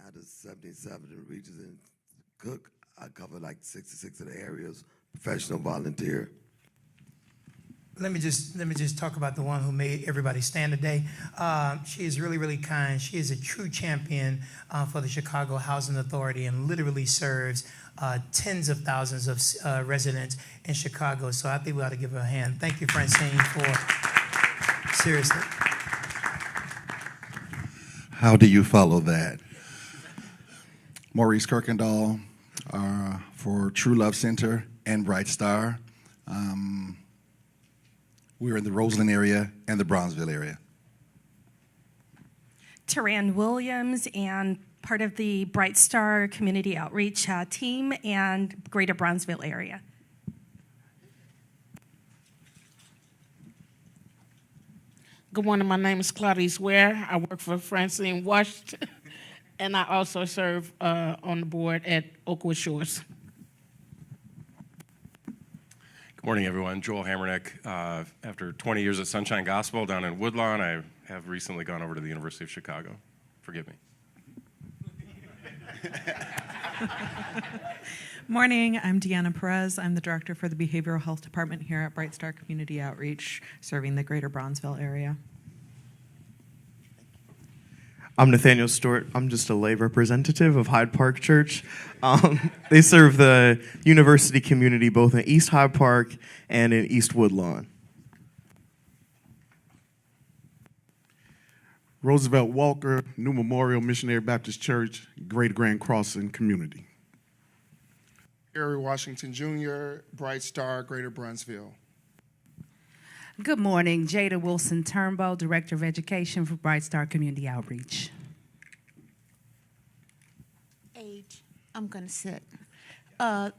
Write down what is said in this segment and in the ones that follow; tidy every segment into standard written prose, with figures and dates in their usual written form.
Out of 77 regions in Cook, I cover like 66 of the areas, professional volunteer. Let me just talk about the one who made everybody stand today. She is really, really kind. She is a true champion for the Chicago Housing Authority and literally serves tens of thousands of residents in Chicago. So I think we ought to give her a hand. Thank you, Francine, seriously. How do you follow that? Maurice Kirkendall for True Love Center and Bright Star. We're in the Roseland area and the Bronzeville area. Taran Williams and part of the Bright Star Community Outreach team and Greater Bronzeville area. Good morning, my name is Claudice Ware. I work for Francine Washington, and I also serve on the board at Oakwood Shores. Good morning, everyone. Joel Hammerneck. After 20 years at Sunshine Gospel down in Woodlawn, I have recently gone over to the University of Chicago. Forgive me. Morning, I'm Deanna Perez. I'm the director for the Behavioral Health Department here at Bright Star Community Outreach, serving the Greater Bronzeville area. I'm Nathaniel Stewart. I'm just a lay representative of Hyde Park Church. They serve the university community both in East Hyde Park and in East Woodlawn. Roosevelt Walker, New Memorial Missionary Baptist Church, Greater Grand Crossing Community. Harry Washington Jr., Bright Star, Greater Bronzeville. Good morning, Jada Wilson Turnbow, Director of Education for Bright Star Community Outreach. Age, I'm going to sit. I'm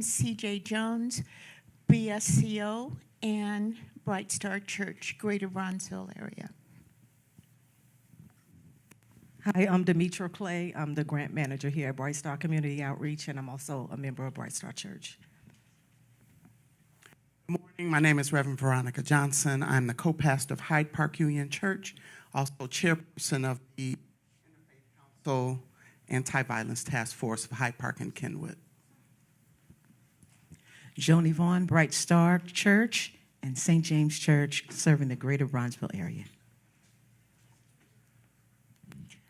CJ Jones, BSCO, and Bright Star Church, Greater Bronzeville area. Hi, I'm Demetra Clay. I'm the grant manager here at Bright Star Community Outreach, and I'm also a member of Bright Star Church. Good morning. My name is Reverend Veronica Johnson. I'm the co-pastor of Hyde Park Union Church, also chairperson of the Interfaith Council Anti-Violence Task Force of Hyde Park and Kenwood. Joni Vaughn, Bright Star Church, and St. James Church, serving the Greater Bronzeville area.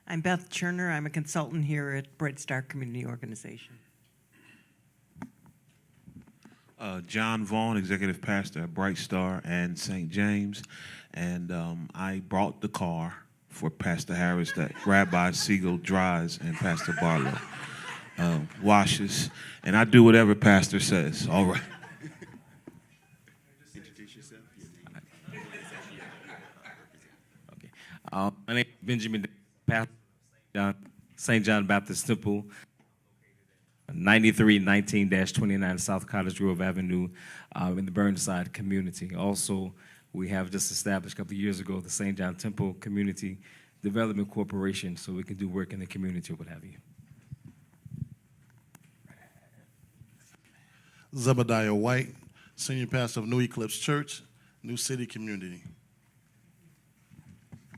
I'm Beth Cherner. I'm a consultant here at Bright Star Community Organization. John Vaughn, Executive Pastor at Bright Star and St. James. And I brought the car for Pastor Harris that Rabbi Siegel drives and Pastor Barlow washes. And I do whatever Pastor says. All right. Introduce yourself. Okay. My name is Benjamin, Pastor St. John Baptist Temple, 9319-29 South Cottage Grove Avenue in the Burnside community. Also, we have just established a couple of years ago the St. John Temple Community Development Corporation, so we can do work in the community or what have you. Zebediah White, Senior Pastor of New Eclipse Church, New City Community.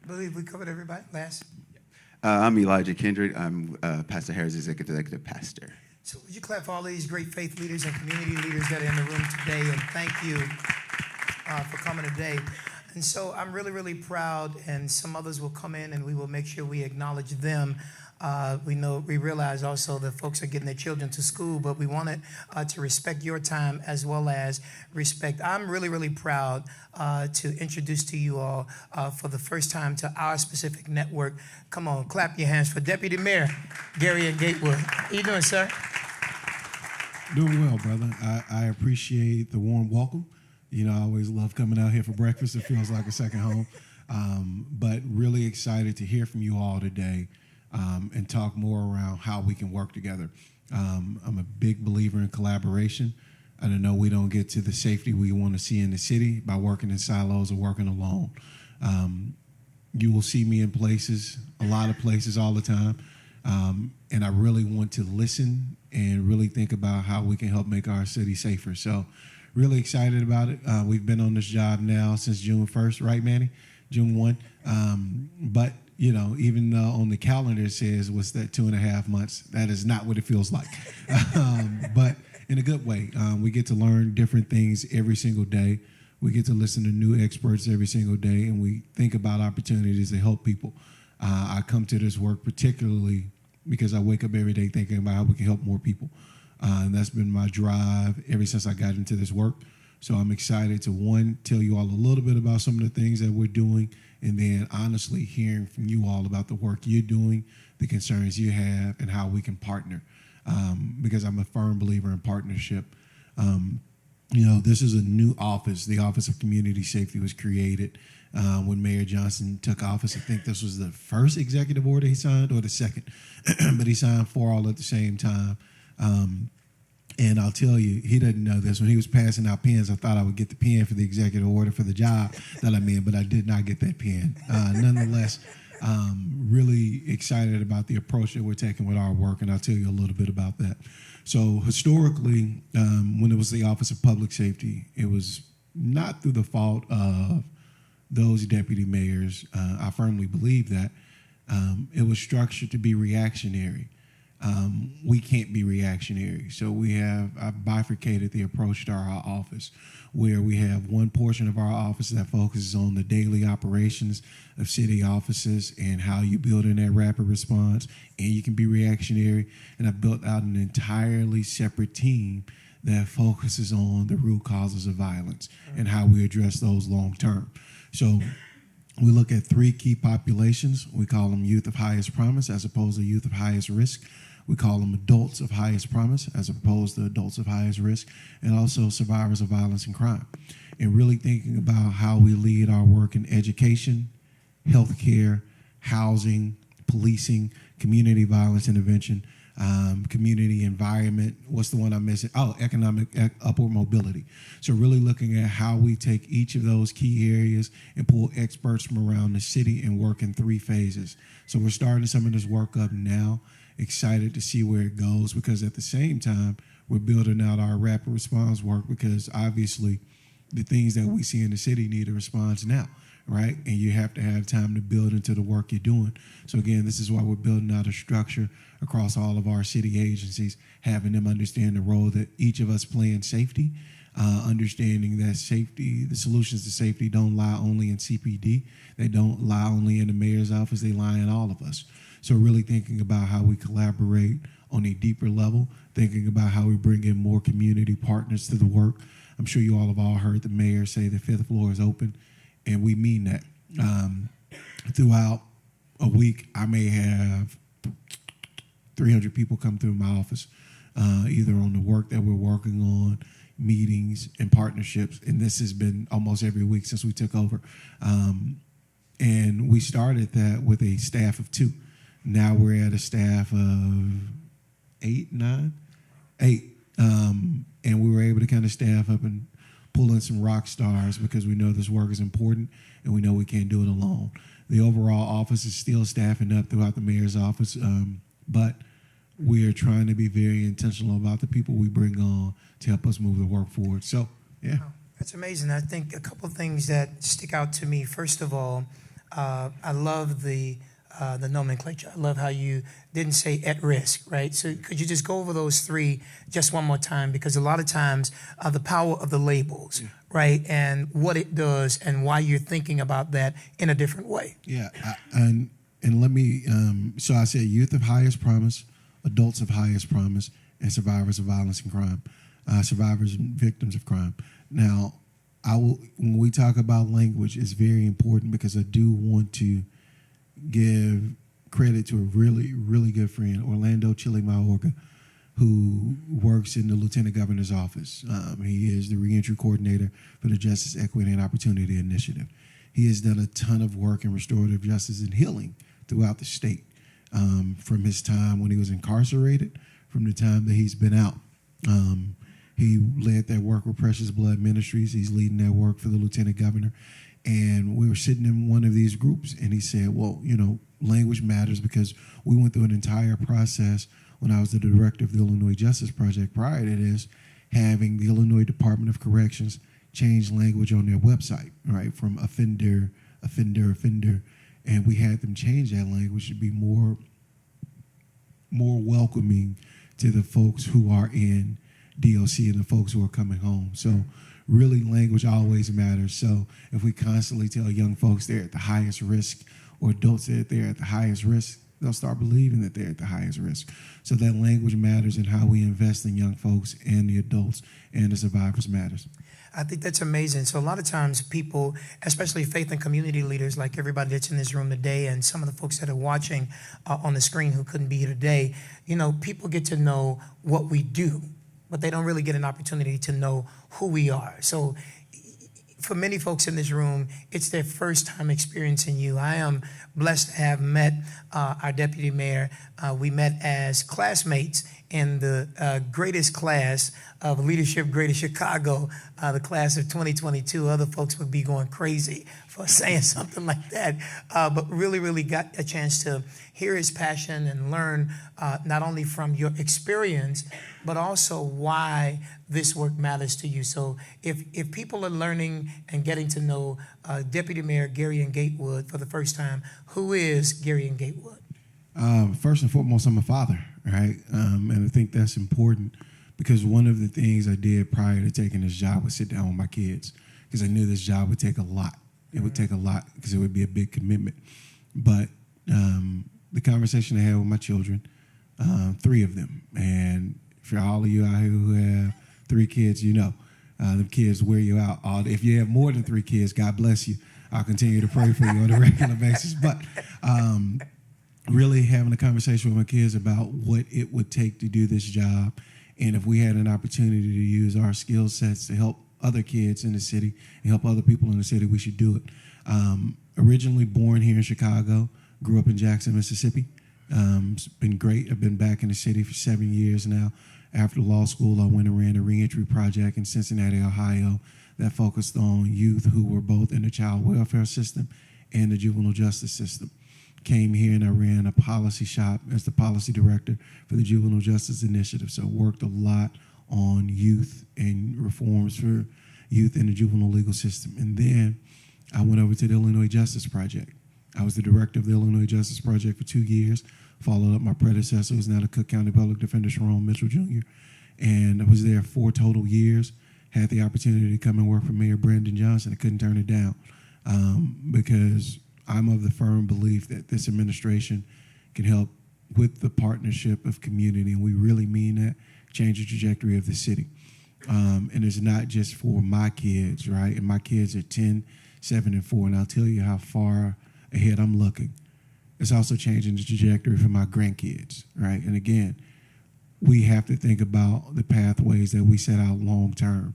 I believe we covered everybody. Last. I'm Elijah Kendrick. I'm Pastor Harris' executive pastor. So would you clap for all these great faith leaders and community leaders that are in the room today, and thank you for coming today. And so I'm really, really proud, and some others will come in and we will make sure we acknowledge them. We realize also that folks are getting their children to school, but we wanted to respect your time as well as respect. I'm really, really proud to introduce to you all for the first time to our specific network. Come on, clap your hands for Deputy Mayor Gatewood. How you doing, sir? Doing well, brother. I appreciate the warm welcome. You know, I always love coming out here for breakfast. It feels like a second home. But really excited to hear from you all today. And talk more around how we can work together. I'm a big believer in collaboration. I know we don't get to the safety we want to see in the city by working in silos or working alone. You will see me in places, a lot of places all the time, and I really want to listen and really think about how we can help make our city safer. So really excited about it. We've been on this job now since June 1st, right, Manny? June 1. But even though on the calendar it says, what's that, 2.5 months? That is not what it feels like. But in a good way. We get to learn different things every single day. We get to listen to new experts every single day, and we think about opportunities to help people. I come to this work particularly because I wake up every day thinking about how we can help more people. And that's been my drive ever since I got into this work. So I'm excited to, one, tell you all a little bit about some of the things that we're doing, and then honestly hearing from you all about the work you're doing, the concerns you have, and how we can partner. Because I'm a firm believer in partnership. This is a new office. The Office of Community Safety was created when Mayor Johnson took office. I think this was the first executive order he signed, or the second, but he signed 4 all at the same time. And I'll tell you, he doesn't know this. When he was passing out pens, I thought I would get the pen for the executive order for the job that I'm in, but I did not get that pen. Nonetheless, really excited about the approach that we're taking with our work, and I'll tell you a little bit about that. So historically, when it was the Office of Public Safety, it was not through the fault of those deputy mayors. I firmly believe that. It was structured to be reactionary. We can't be reactionary. So I've bifurcated the approach to our office, where we have one portion of our office that focuses on the daily operations of city offices and how you build in that rapid response, and you can be reactionary. And I've built out an entirely separate team that focuses on the root causes of violence and how we address those long term. So we look at 3 key populations. We call them youth of highest promise as opposed to youth of highest risk. We call them adults of highest promise as opposed to adults of highest risk, and also survivors of violence and crime. And really thinking about how we lead our work in education, healthcare, housing, policing, community violence intervention, community environment. What's the one I'm missing? Oh, economic upward mobility. So really looking at how we take each of those key areas and pull experts from around the city and work in 3 phases. So we're starting some of this work up now. Excited to see where it goes, because at the same time, we're building out our rapid response work, because obviously the things that we see in the city need a response now, right? And you have to have time to build into the work you're doing. So again, this is why we're building out a structure across all of our city agencies, having them understand the role that each of us play in safety, understanding that safety, the solutions to safety don't lie only in CPD. They don't lie only in the mayor's office. They lie in all of us. So really thinking about how we collaborate on a deeper level, thinking about how we bring in more community partners to the work. I'm sure you all have heard the mayor say the 5th floor is open, and we mean that. Throughout a week, I may have 300 people come through my office, either on the work that we're working on, meetings, and partnerships. And this has been almost every week since we took over. And we started that with a staff of 2. Now we're at a staff of 8. And we were able to kind of staff up and pull in some rock stars, because we know this work is important and we know we can't do it alone. The overall office is still staffing up throughout the mayor's office, but we are trying to be very intentional about the people we bring on to help us move the work forward. So, yeah. That's amazing. I think a couple of things that stick out to me. First of all, I love the nomenclature. I love how you didn't say at risk, right? So could you just go over those 3 just one more time? Because a lot of times the power of the labels, right? And what it does and why you're thinking about that in a different way. Yeah, and let me, so I said youth of highest promise, adults of highest promise, and survivors of violence and crime, survivors and victims of crime. Now, when we talk about language, it's very important, because I do want to give credit to a really, really good friend, Orlando Chile Mayorga, who works in the Lieutenant Governor's office. He is the reentry coordinator for the Justice, Equity, and Opportunity Initiative. He has done a ton of work in restorative justice and healing throughout the state, from his time when he was incarcerated, from the time that he's been out. He led that work with Precious Blood Ministries. He's leading that work for the Lieutenant Governor. And we were sitting in one of these groups, and he said, well, language matters, because we went through an entire process when I was the director of the Illinois Justice Project prior to this, having the Illinois Department of Corrections change language on their website, right, from offender, and we had them change that language to be more welcoming to the folks who are in DOC and the folks who are coming home. So really language always matters. So if we constantly tell young folks they're at the highest risk, or adults that they're at the highest risk, they'll start believing that they're at the highest risk. So that language matters, and how we invest in young folks and the adults and the survivors matters. I think that's amazing. So a lot of times people, especially faith and community leaders like everybody that's in this room today and some of the folks that are watching on the screen who couldn't be here today, you know, people get to know what we do, but they don't really get an opportunity to know who we are. So for many folks in this room, it's their first time experiencing you. I am blessed to have met our deputy mayor. We met as classmates in the greatest class of leadership, Greater Chicago, the class of 2022. Other folks would be going crazy for saying something like that, but really got a chance to hear his passion and learn not only from your experience, but also why this work matters to you. So if people are learning and getting to know Deputy Mayor Gary Gatewood for the first time, who is Gary Gatewood? First and foremost, I'm a father, right? And I think that's important, because one of the things I did prior to taking this job was sit down with my kids, because I knew this job would take a lot. It would take a lot, because it would be a big commitment. But the conversation I had with my children, 3 of them, and for all of you out here who have 3 kids, you know, them kids wear you out. If you have more than 3 kids, God bless you. I'll continue to pray for you on a regular basis. But really having a conversation with my kids about what it would take to do this job, and if we had an opportunity to use our skill sets to help other kids in the city and help other people in the city, we should do it. Originally born here in Chicago, grew up in Jackson, Mississippi. It's been great. I've been back in the city for 7 years now. After law school, I went and ran a reentry project in Cincinnati, Ohio, that focused on youth who were both in the child welfare system and the juvenile justice system. Came here and I ran a policy shop as the policy director for the Juvenile Justice Initiative. So worked a lot on youth and reforms for youth in the juvenile legal system. And then I went over to the Illinois Justice Project. I was the director of the Illinois Justice Project for 2 years, followed up my predecessor, who's now the Cook County Public Defender, Sharon Mitchell Jr. And I was there 4 total years, had the opportunity to come and work for Mayor Brandon Johnson. I couldn't turn it down because I'm of the firm belief that this administration can help with the partnership of community, and we really mean that, change the trajectory of the city. And it's not just for my kids, right? And my kids are 10, 7, and 4, and I'll tell you how far ahead I'm looking. It's also changing the trajectory for my grandkids, right? And again, we have to think about the pathways that we set out long term,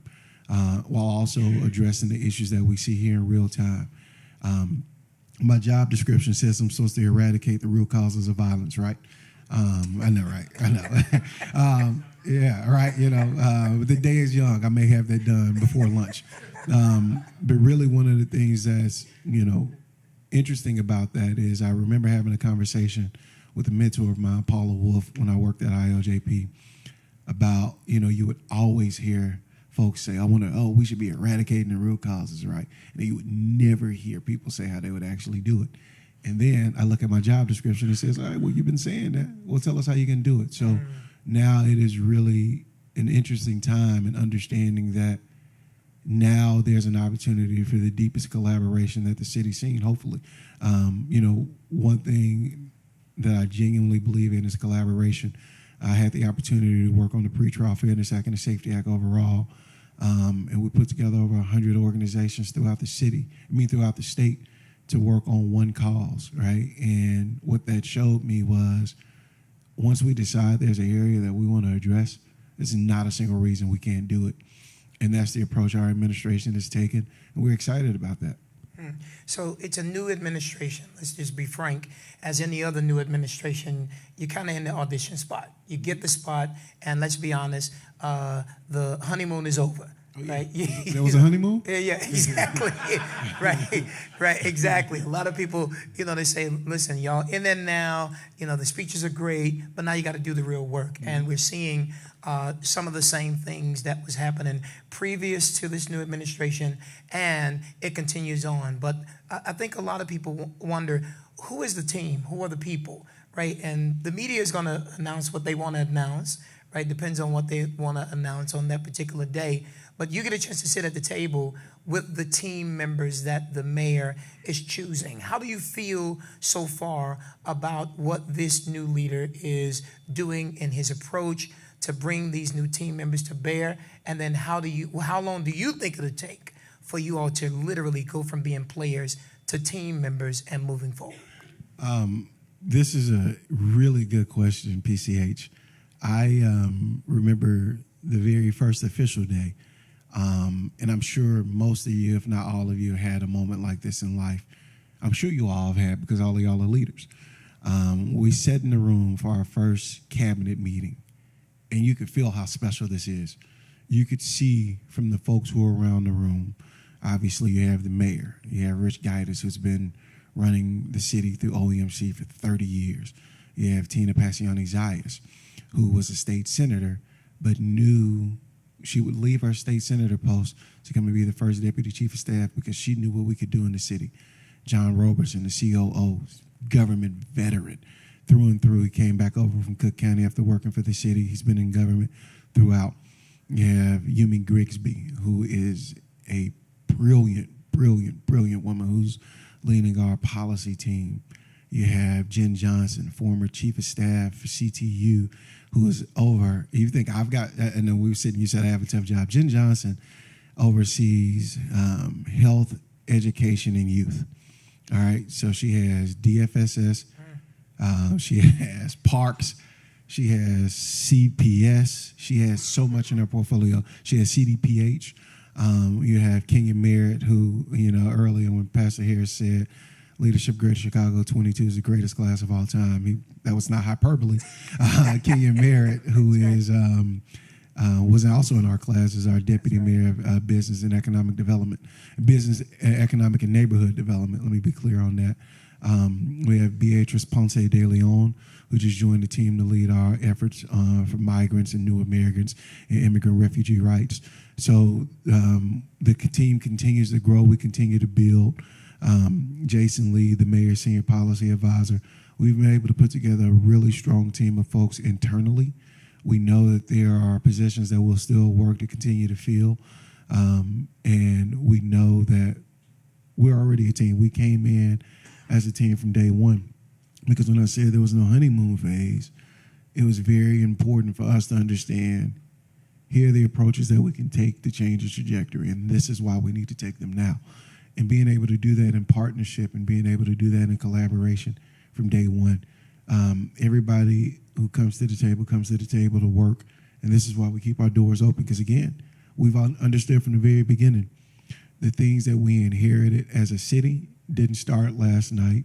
while also addressing the issues that we see here in real time. My job description says I'm supposed to eradicate the root causes of violence, right? I know, right? I know. Yeah, right. You know, the day is young. I may have that done before lunch. But really, one of the things that's, you know, interesting about that is I remember having a conversation with a mentor of mine, Paula Wolf, when I worked at ILJP, about, you know, you would always hear folks say, we should be eradicating the root causes, right? And you would never hear people say how they would actually do it. And then I look at my job description and it says, all right, well, you've been saying that. Well, tell us how you can do it. So now it is really an interesting time in understanding that now there's an opportunity for the deepest collaboration that the city's seen, hopefully. You know, one thing that I genuinely believe in is collaboration. I had the opportunity to work on the Pretrial Fairness Act and the Safety Act overall, and we put together over 100 organizations throughout the state to work on one cause, right? And what that showed me was once we decide there's an area that we want to address, there's not a single reason we can't do it. And that's the approach our administration has taken, and we're excited about that. So it's a new administration. Let's just be frank. As any other new administration, you're kind of in the audition spot. You get the spot, and let's be honest, the honeymoon is over. right? There was a honeymoon? Yeah, exactly. right, exactly. A lot of people, they say, listen, y'all, in there now, the speeches are great, but now you got to do the real work. And we're seeing some of the same things that was happening previous to this new administration, and it continues on. But I think a lot of people wonder, who is the team? Who are the people, right? And the media is going to announce what they want to announce, right? Depends on what they want to announce on that particular day. But you get a chance to sit at the table with the team members that the mayor is choosing. How do you feel so far about what this new leader is doing in his approach to bring these new team members to bear? And then how long do you think it'll take for you all to literally go from being players to team members and moving forward? This is a really good question, PCH. I remember the very first official day, and I'm sure most of you, if not all of you, had a moment like this in life. I'm sure you all have had, because all of y'all are leaders. We sat in the room for our first cabinet meeting, and you could feel how special this is. You could see from the folks who are around the room. Obviously, you have the mayor. You have Rich Gaitis, who's been running the city through OEMC for 30 years. You have Tina Passioni-Zayas, who was a state senator, but knew she would leave her state senator post to come and be the first deputy chief of staff because she knew what we could do in the city. John Robertson, the COO, government veteran through and through. He came back over from Cook County after working for the city. He's been in government throughout. You have Yumi Grigsby, who is a brilliant woman who's leading our policy team. You have Jen Johnson, former chief of staff for CTU, who is over. You think I've got, and then we were sitting, you said I have a tough job. Jen Johnson oversees health, education, and youth. All right, so she has DFSS, she has parks, she has CPS, she has so much in her portfolio. She has CDPH. You have Kenya Merritt, who, earlier when Pastor Harris said Leadership Greater Chicago 22 is the greatest class of all time, that was not hyperbole. Kenya Merritt, who is was also in our class, is our Deputy Mayor of Business and Economic Development, Business, Economic and Neighborhood Development. Let me be clear on that. We have Beatrice Ponce de Leon, who just joined the team to lead our efforts for migrants and new Americans and immigrant refugee rights. So the team continues to grow. We continue to build. Jason Lee, the mayor's senior policy advisor, we've been able to put together a really strong team of folks internally. We know that there are positions that we'll still work to continue to fill, and we know that we're already a team. We came in as a team from day one, because when I said there was no honeymoon phase, it was very important for us to understand here are the approaches that we can take to change the trajectory, and this is why we need to take them now. And being able to do that in partnership and being able to do that in collaboration from day one. Everybody who comes to the table to work, and this is why we keep our doors open, because again, we've understood from the very beginning the things that we inherited as a city didn't start last night.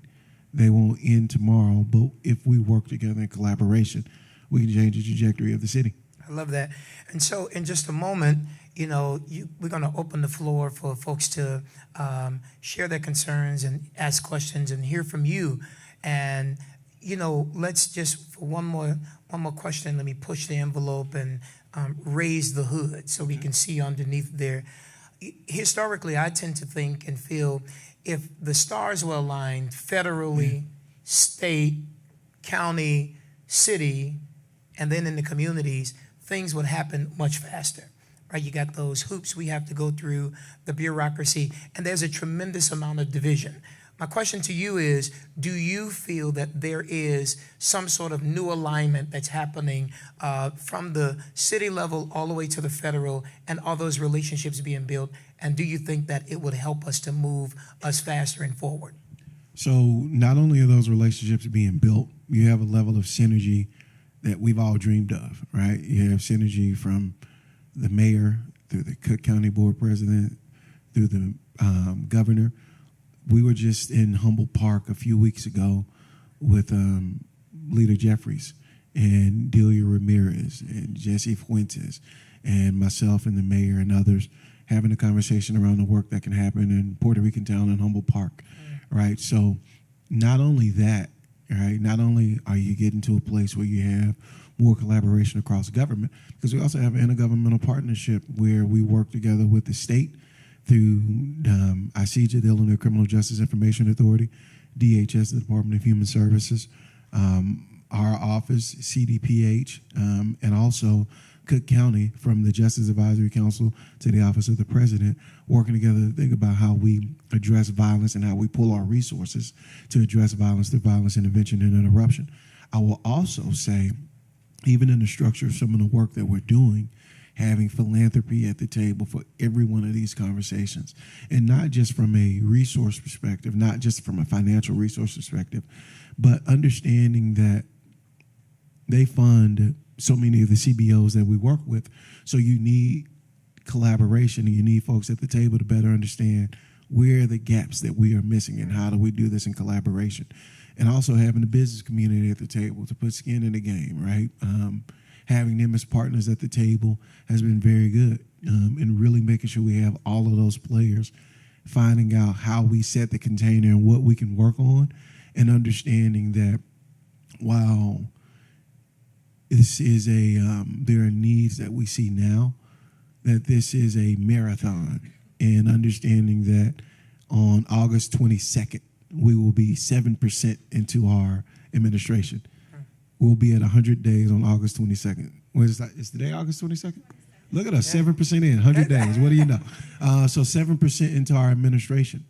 They won't end tomorrow, but if we work together in collaboration, we can change the trajectory of the city. I love that. And so in just a moment, we're going to open the floor for folks to share their concerns and ask questions and hear from you. And, let's just, for one more question, let me push the envelope and raise the hood so we can see underneath there. Historically, I tend to think and feel if the stars were aligned federally, state, county, city, and then in the communities, things would happen much faster, right? You got those hoops we have to go through, the bureaucracy, and there's a tremendous amount of division. My question to you is, do you feel that there is some sort of new alignment that's happening from the city level all the way to the federal, and all those relationships being built? And do you think that it would help us to move us faster and forward? So not only are those relationships being built, you have a level of synergy that we've all dreamed of, right? You have synergy from the mayor, through the Cook County Board President, through the governor. We were just in Humboldt Park a few weeks ago with Leader Jeffries, and Delia Ramirez and Jesse Fuentes and myself and the mayor and others having a conversation around the work that can happen in Puerto Rican Town and Humboldt Park, right? So not only that, right, not only are you getting to a place where you have more collaboration across government, because we also have an intergovernmental partnership where we work together with the state through ICJA, the Illinois Criminal Justice Information Authority, DHS, the Department of Human Services, our office, CDPH, and also Cook County, from the Justice Advisory Council to the Office of the President, working together to think about how we address violence and how we pull our resources to address violence through violence intervention and interruption. I will also say, even in the structure of some of the work that we're doing, having philanthropy at the table for every one of these conversations, and not just from a resource perspective, not just from a financial resource perspective, but understanding that they fund so many of the CBOs that we work with. So you need collaboration, and you need folks at the table to better understand where are the gaps that we are missing and how do we do this in collaboration. And also having the business community at the table to put skin in the game, right? Having them as partners at the table has been very good, and really making sure we have all of those players, finding out how we set the container and what we can work on, and understanding that while this is there are needs that we see now, that this is a marathon, and understanding that on August 22nd, we will be 7% into our administration. We'll be at 100 days on August 22nd. What is that? Is today August 22nd? Look at us, 7% in, 100 days. What do you know? So 7% into our administration.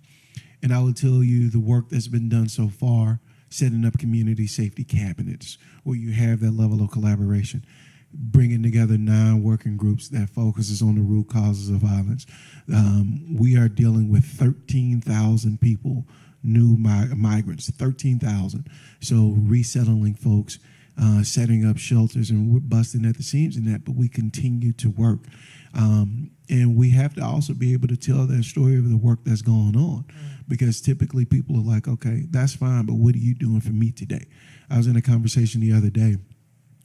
And I will tell you the work that's been done so far, setting up community safety cabinets where you have that level of collaboration, bringing together 9 working groups that focuses on the root causes of violence. We are dealing with 13,000 people, new migrants, 13,000. So resettling folks, setting up shelters, and we're busting at the seams in that, but we continue to work. And we have to also be able to tell that story of the work that's going on, because typically people are like, okay, that's fine, but what are you doing for me today? I was in a conversation the other day.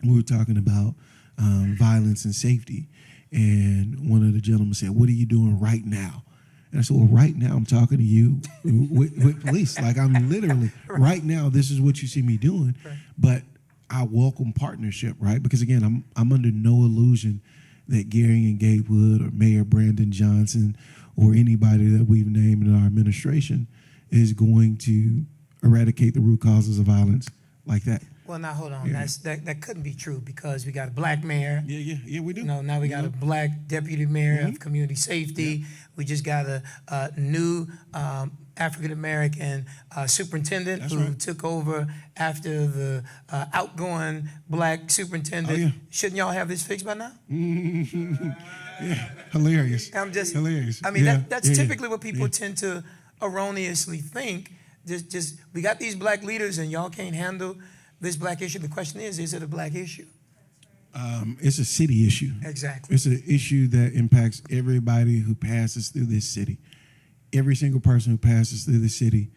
We were talking about violence and safety, and one of the gentlemen said, what are you doing right now? And I said, well, right now I'm talking to you with police. Like, I'm literally, right now, this is what you see me doing. But I welcome partnership, right? Because again, I'm under no illusion that Gary and Gatewood or Mayor Brandon Johnson or anybody that we've named in our administration is going to eradicate the root causes of violence like that. Well, now hold on. Yeah. That couldn't be true, because we got a black mayor. Yeah, we do. Now we got a black deputy mayor of community safety. We just got a new African American superintendent who took over after the outgoing black superintendent. Oh, yeah. Shouldn't y'all have this fixed by now? Yeah, hilarious. I'm just hilarious. I mean, that's typically what people tend to erroneously think. Just we got these black leaders and y'all can't handle this black issue. The question is it a black issue? It's a city issue. Exactly. It's an issue that impacts everybody who passes through this city. Every single person who passes through the city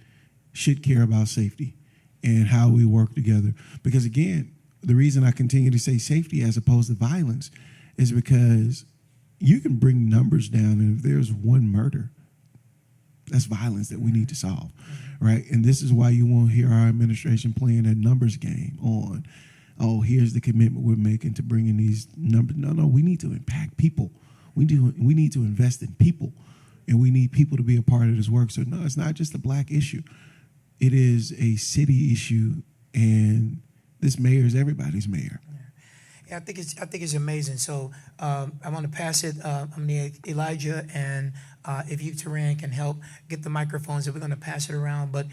should care about safety and how we work together. Because again, the reason I continue to say safety as opposed to violence is because you can bring numbers down, and if there's one murder, that's violence that we need to solve, right? And this is why you won't hear our administration playing that numbers game on, oh, here's the commitment we're making to bringing these numbers. No, we need to impact people. We need to invest in people, and we need people to be a part of this work. So no, it's not just a black issue. It is a city issue, and this mayor is everybody's mayor. Yeah, I think it's amazing. So I want to pass it. I'm going to need Elijah, and if you, Taran, can help get the microphones, and we're going to pass it around. But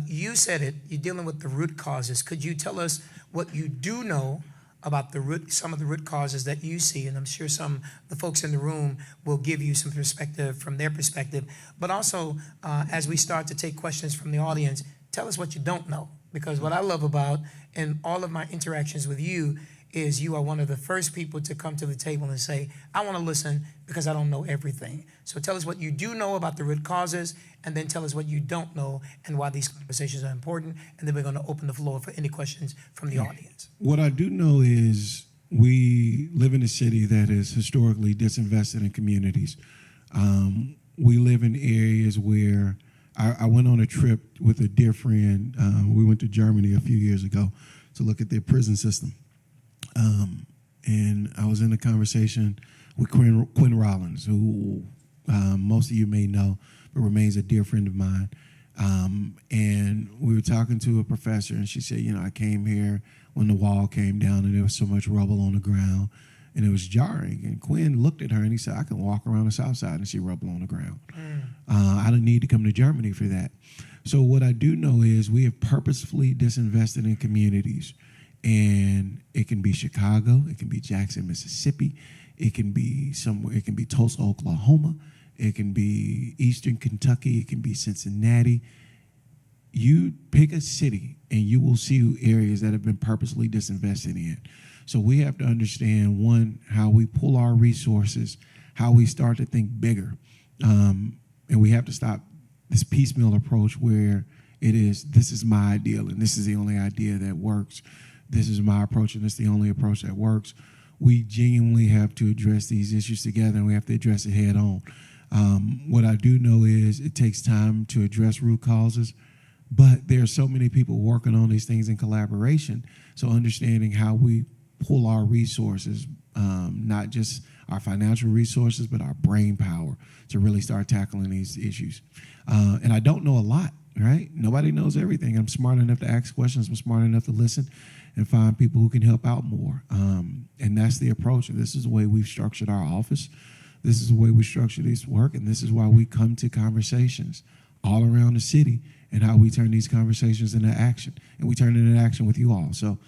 you said it. You're dealing with the root causes. Could you tell us what you do know about some of the root causes that you see? And I'm sure some of the folks in the room will give you some perspective from their perspective. But also, as we start to take questions from the audience, tell us what you don't know. Because what I love about in all of my interactions with you is you are one of the first people to come to the table and say, I want to listen because I don't know everything. So tell us what you do know about the root causes, and then tell us what you don't know and why these conversations are important. And then we're going to open the floor for any questions from the audience. What I do know is we live in a city that is historically disinvested in communities. We live in areas where I went on a trip with a dear friend. We went to Germany a few years ago to look at their prison system. And I was in a conversation with Quinn Rollins, who most of you may know, but remains a dear friend of mine. And we were talking to a professor, and she said, you know, I came here when the wall came down and there was so much rubble on the ground, and it was jarring. And Quinn looked at her and he said, I can walk around the South Side and see rubble on the ground. I don't need to come to Germany for that. So what I do know is we have purposefully disinvested in communities. And it can be Chicago, it can be Jackson, Mississippi, it can be somewhere, it can be Tulsa, Oklahoma, it can be Eastern Kentucky, it can be Cincinnati. You pick a city and you will see areas that have been purposely disinvested in. So we have to understand, one, how we pull our resources, how we start to think bigger. And we have to stop this piecemeal approach where it is, this is my ideal and this is the only idea that works. This is my approach, and it's the only approach that works. We genuinely have to address these issues together, and we have to address it head on. What I do know is it takes time to address root causes, but there are so many people working on these things in collaboration. So understanding how we pull our resources, not just our financial resources, but our brain power to really start tackling these issues. And I don't know a lot, right? Nobody knows everything. I'm smart enough to ask questions. I'm smart enough to listen and find people who can help out more. And that's the approach. And this is the way we've structured our office. This is the way we structure this work. And this is why we come to conversations all around the city and how we turn these conversations into action. And we turn it into action with you all. So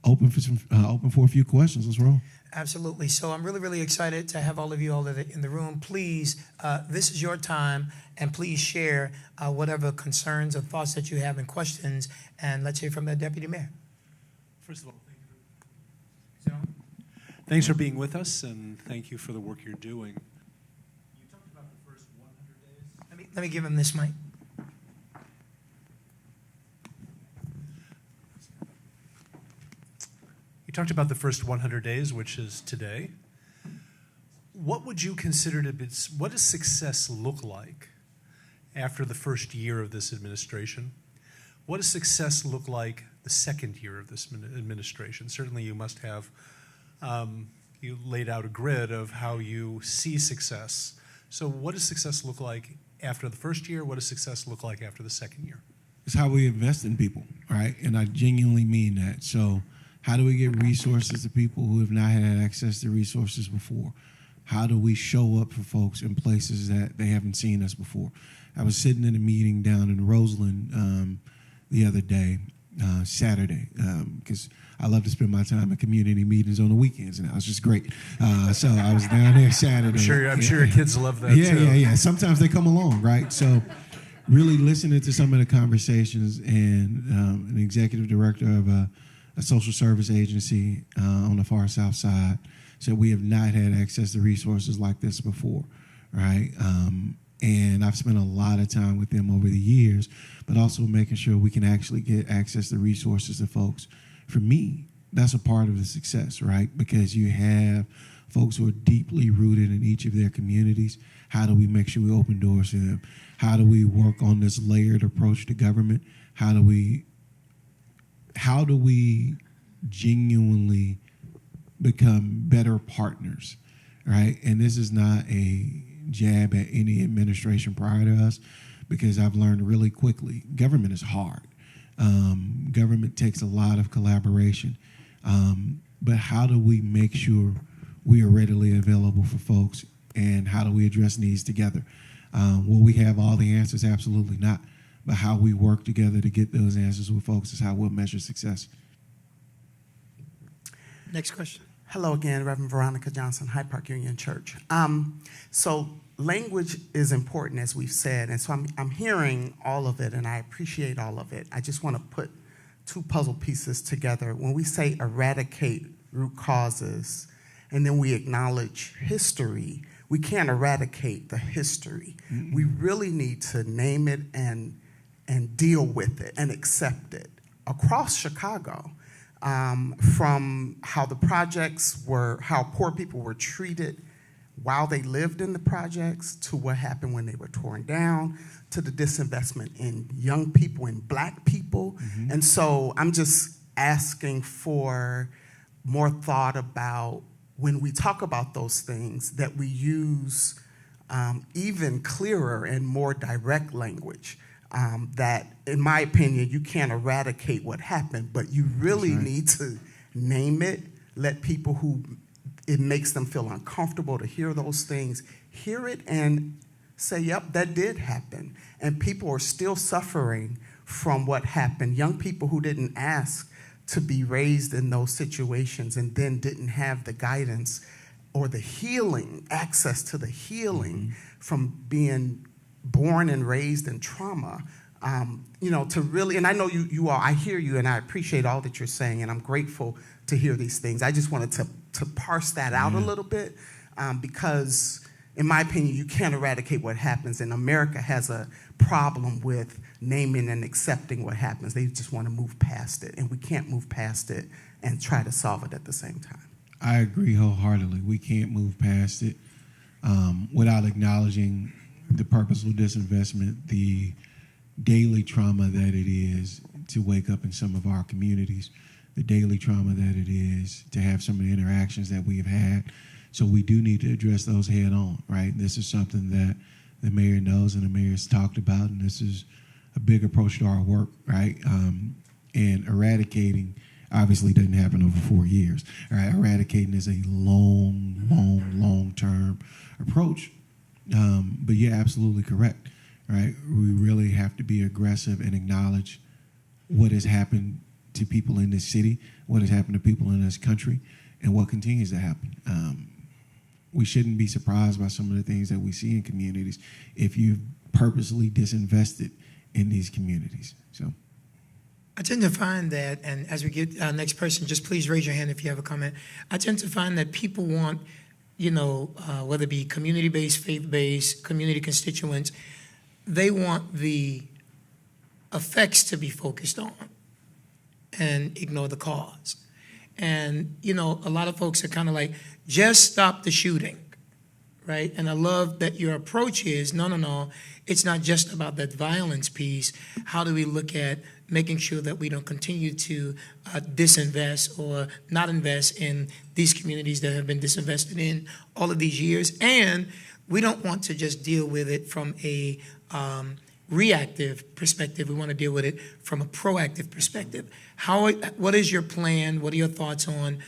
open for a few questions. Let's roll. Absolutely. So I'm really, really excited to have all of you all in the room. Please, this is your time, and please share whatever concerns or thoughts that you have and questions. And let's hear from the Deputy Mayor. First of all, thanks for being with us, and thank you for the work you're doing. You talked about the first 100 days. Let me give him this mic. You talked about the first 100 days, which is today. What would you consider to be, what does success look like after the first year of this administration? What does success look like the second year of this administration? Certainly you must have, you laid out a grid of how you see success. So what does success look like after the first year? What does success look like after the second year? It's how we invest in people, right? And I genuinely mean that. So how do we get resources to people who have not had access to resources before? How do we show up for folks in places that they haven't seen us before? I was sitting in a meeting down in Roseland the other day, Saturday, because I love to spend my time at community meetings on the weekends, and it's just great. So I was down there Saturday. I'm sure your kids love that too. Yeah. Sometimes they come along, right? So really listening to some of the conversations, and an executive director of a social service agency on the far south side said we have not had access to resources like this before, right? And I've spent a lot of time with them over the years, but also making sure we can actually get access to resources to folks. For me, that's a part of the success, right? Because you have folks who are deeply rooted in each of their communities. How do we make sure we open doors to them? How do we work on this layered approach to government? How do we genuinely become better partners, right? And this is not a jab at any administration prior to us, because I've learned really quickly, government is hard. Government takes a lot of collaboration. But how do we make sure we are readily available for folks, and how do we address needs together? Will we have all the answers? Absolutely not. But how we work together to get those answers with folks is how we'll measure success. Next question. Hello again, Reverend Veronica Johnson, Hyde Park Union Church. So language is important, as we've said, and so I'm hearing all of it, and I appreciate all of it. I just want to put two puzzle pieces together. When we say eradicate root causes, and then we acknowledge history, we can't eradicate the history. Mm-mm. We really need to name it and deal with it and accept it across Chicago. From how the projects were, how poor people were treated while they lived in the projects, to what happened when they were torn down, to the disinvestment in young people and Black people. Mm-hmm. And so I'm just asking for more thought about, when we talk about those things, that we use even clearer and more direct language. That, in my opinion, you can't eradicate what happened, but you really need to name it, let people who it makes them feel uncomfortable to hear those things, hear it and say, yep, that did happen. And people are still suffering from what happened. Young people who didn't ask to be raised in those situations and then didn't have the guidance or the healing, access to the healing from being born and raised in trauma. To really, and I know you all, I hear you and I appreciate all that you're saying, and I'm grateful to hear these things. I just wanted to parse that out a little bit, because in my opinion, you can't eradicate what happens, and America has a problem with naming and accepting what happens. They just want to move past it, and we can't move past it and try to solve it at the same time. I agree wholeheartedly. We can't move past it without acknowledging the purposeful disinvestment, the daily trauma that it is to wake up in some of our communities, the daily trauma that it is to have some of the interactions that we've had. So we do need to address those head on, right? This is something that the mayor knows and the mayor's talked about, and this is a big approach to our work, right? And eradicating obviously doesn't happen over 4 years, right? Eradicating is a long-term approach. But you're absolutely correct, right? We really have to be aggressive and acknowledge what has happened to people in this city, what has happened to people in this country, and what continues to happen. We shouldn't be surprised by some of the things that we see in communities if you've purposely disinvested in these communities. So, I tend to find that, and as we get our next person, just please raise your hand if you have a comment. I tend to find that people want, whether it be community-based, faith-based, community constituents, they want the effects to be focused on and ignore the cause. And, a lot of folks are kind of like, just stop the shooting, right? And I love that your approach is, no, it's not just about that violence piece. How do we look at making sure that we don't continue to disinvest or not invest in these communities that have been disinvested in all of these years? And we don't want to just deal with it from a reactive perspective. We want to deal with it from a proactive perspective. What is your plan? What are your thoughts on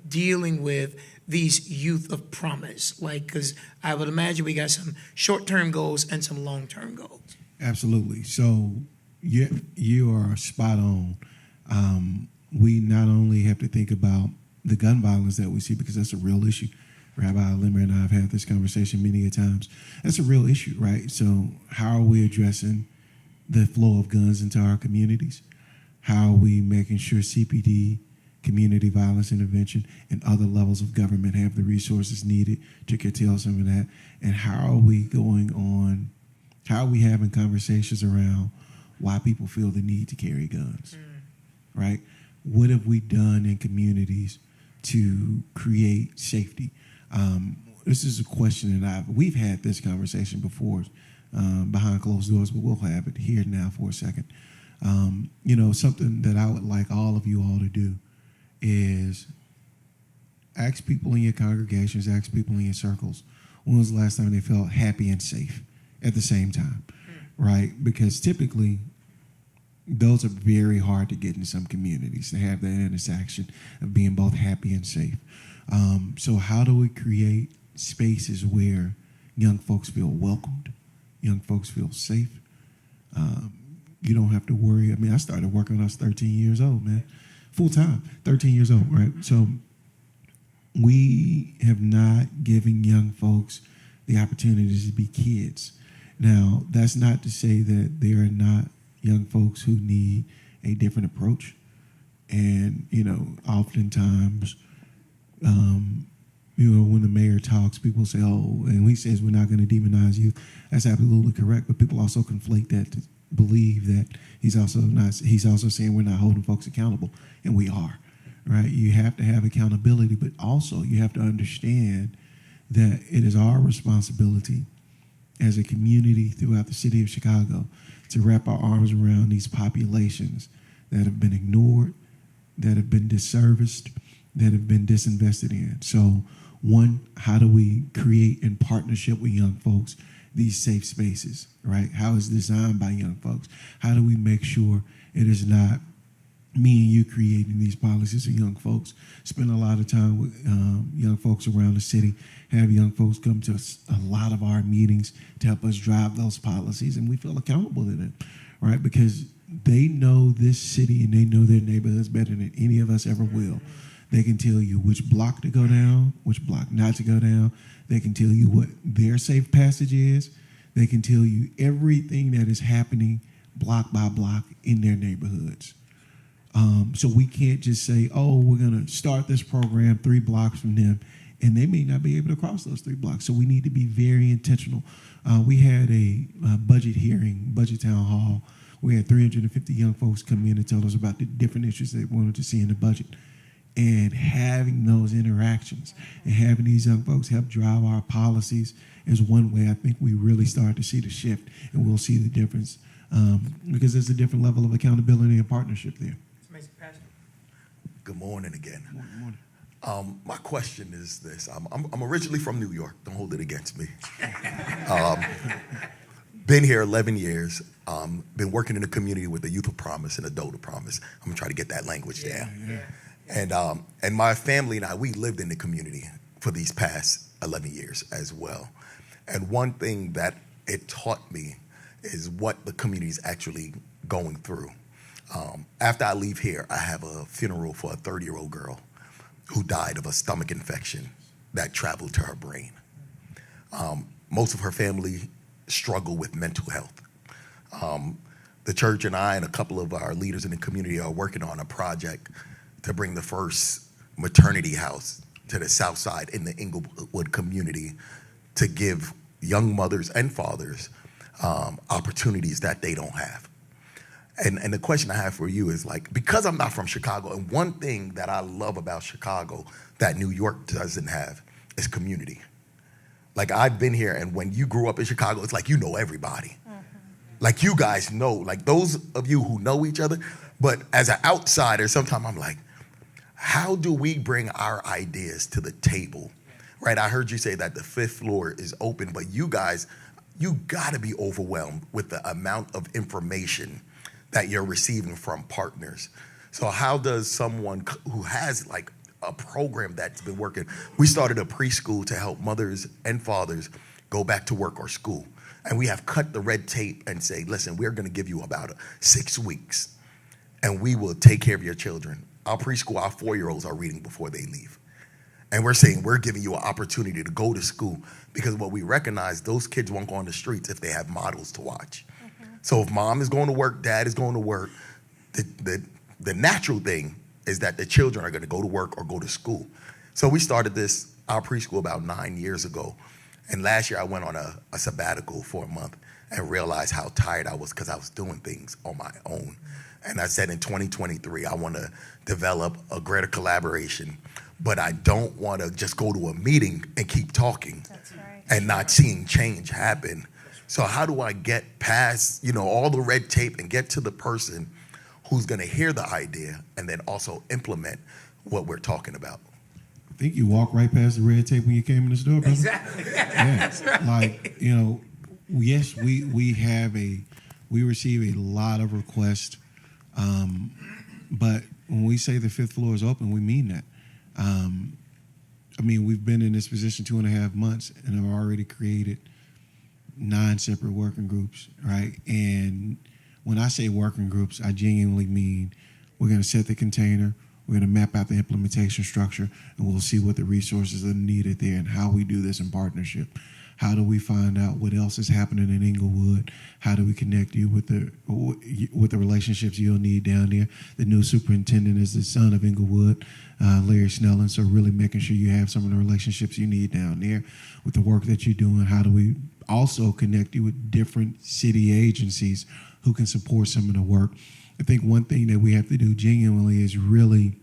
dealing with these youth of promise? Because I would imagine we got some short-term goals and some long-term goals. Absolutely. So you are spot on. We not only have to think about the gun violence that we see, because that's a real issue. Rabbi Limmer and I have had this conversation many a times. That's a real issue, right? So how are we addressing the flow of guns into our communities? How are we making sure CPD, community violence intervention, and other levels of government have the resources needed to curtail some of that? And how are we how are we having conversations around why people feel the need to carry guns, right? What have we done in communities to create safety? This is a question that we've had this conversation before behind closed doors, but we'll have it here now for a second. Something that I would like all of you all to do is ask people in your congregations, ask people in your circles, when was the last time they felt happy and safe at the same time, right? Because typically, those are very hard to get in some communities, to have that intersection of being both happy and safe. So how do we create spaces where young folks feel welcomed, young folks feel safe? You don't have to worry. I mean, I started working when I was 13 years old, man, full time, 13 years old, right? So we have not given young folks the opportunities to be kids. Now, that's not to say that there are not young folks who need a different approach. And, oftentimes, when the mayor talks, people say, oh, and he says we're not going to demonize youth. That's absolutely correct. But people also conflate that to believe that he's also saying we're not holding folks accountable. And we are, right? You have to have accountability, but also you have to understand that it is our responsibility as a community throughout the city of Chicago to wrap our arms around these populations that have been ignored, that have been disserviced, that have been disinvested in. So, one, how do we create in partnership with young folks these safe spaces, right? How is it designed by young folks? How do we make sure it is not me and you creating these policies for young folks? Spend a lot of time with young folks around the city, have young folks come to a lot of our meetings to help us drive those policies, and we feel accountable to them, right? Because they know this city and they know their neighborhoods better than any of us ever will. They can tell you which block to go down, which block not to go down. They can tell you what their safe passage is. They can tell you everything that is happening block by block in their neighborhoods. So we can't just say, oh, we're going to start this program 3 blocks from them, and they may not be able to cross those 3 blocks. So we need to be very intentional. We had a budget hearing, budget town hall. We had 350 young folks come in and tell us about the different issues they wanted to see in the budget. And having those interactions and having these young folks help drive our policies is one way I think we really start to see the shift, and we'll see the difference because there's a different level of accountability and partnership there. Good morning again. Good morning. My question is this. I'm originally from New York. Don't hold it against me. Been here 11 years. Been working in the community with the Youth of Promise and Adult of Promise. I'm going to try to get that language down. Yeah. And my family and I, we lived in the community for these past 11 years as well. And one thing that it taught me is what the community is actually going through. After I leave here, I have a funeral for a 30-year-old girl who died of a stomach infection that traveled to her brain. Most of her family struggle with mental health. The church and I and a couple of our leaders in the community are working on a project to bring the first maternity house to the south side in the Inglewood community to give young mothers and fathers opportunities that they don't have. And the question I have for you is, like, because I'm not from Chicago, and one thing that I love about Chicago that New York doesn't have is community. Like, I've been here, and when you grew up in Chicago, it's like you know everybody. Like, you guys know, like those of you who know each other, but as an outsider, sometimes I'm like, how do we bring our ideas to the table? Right, I heard you say that the 5th floor is open, but you guys, you gotta be overwhelmed with the amount of information that you're receiving from partners. So how does someone who has like a program that's been working, we started a preschool to help mothers and fathers go back to work or school. And we have cut the red tape and say, listen, we're gonna give you about 6 weeks and we will take care of your children. Our preschool, our 4-year-olds are reading before they leave. And we're saying we're giving you an opportunity to go to school because what we recognize, those kids won't go on the streets if they have models to watch. So if mom is going to work, dad is going to work, the natural thing is that the children are going to go to work or go to school. So we started our preschool about 9 years ago. And last year I went on a sabbatical for a month and realized how tired I was because I was doing things on my own. And I said in 2023, I want to develop a greater collaboration, but I don't want to just go to a meeting and keep talking and not seeing change happen. So how do I get past, all the red tape and get to the person who's going to hear the idea and then also implement what we're talking about? I think you walked right past the red tape when you came in the store, brother. Exactly. Yeah. That's right. Like, yes, we receive a lot of requests, but when we say the 5th floor is open, we mean that. We've been in this position 2.5 months and have already created 9 separate working groups, right? And when I say working groups, I genuinely mean we're going to set the container, We're going to map out the implementation structure, and we'll see what the resources are needed there and how we do this in partnership. How do we find out what else is happening in Inglewood? How do we connect you with the relationships you'll need down there? The new superintendent is the son of Inglewood, Larry Snellen, so really making sure you have some of the relationships you need down there with the work that you're doing. How do we also connect you with different city agencies who can support some of the work? I think one thing that we have to do genuinely is really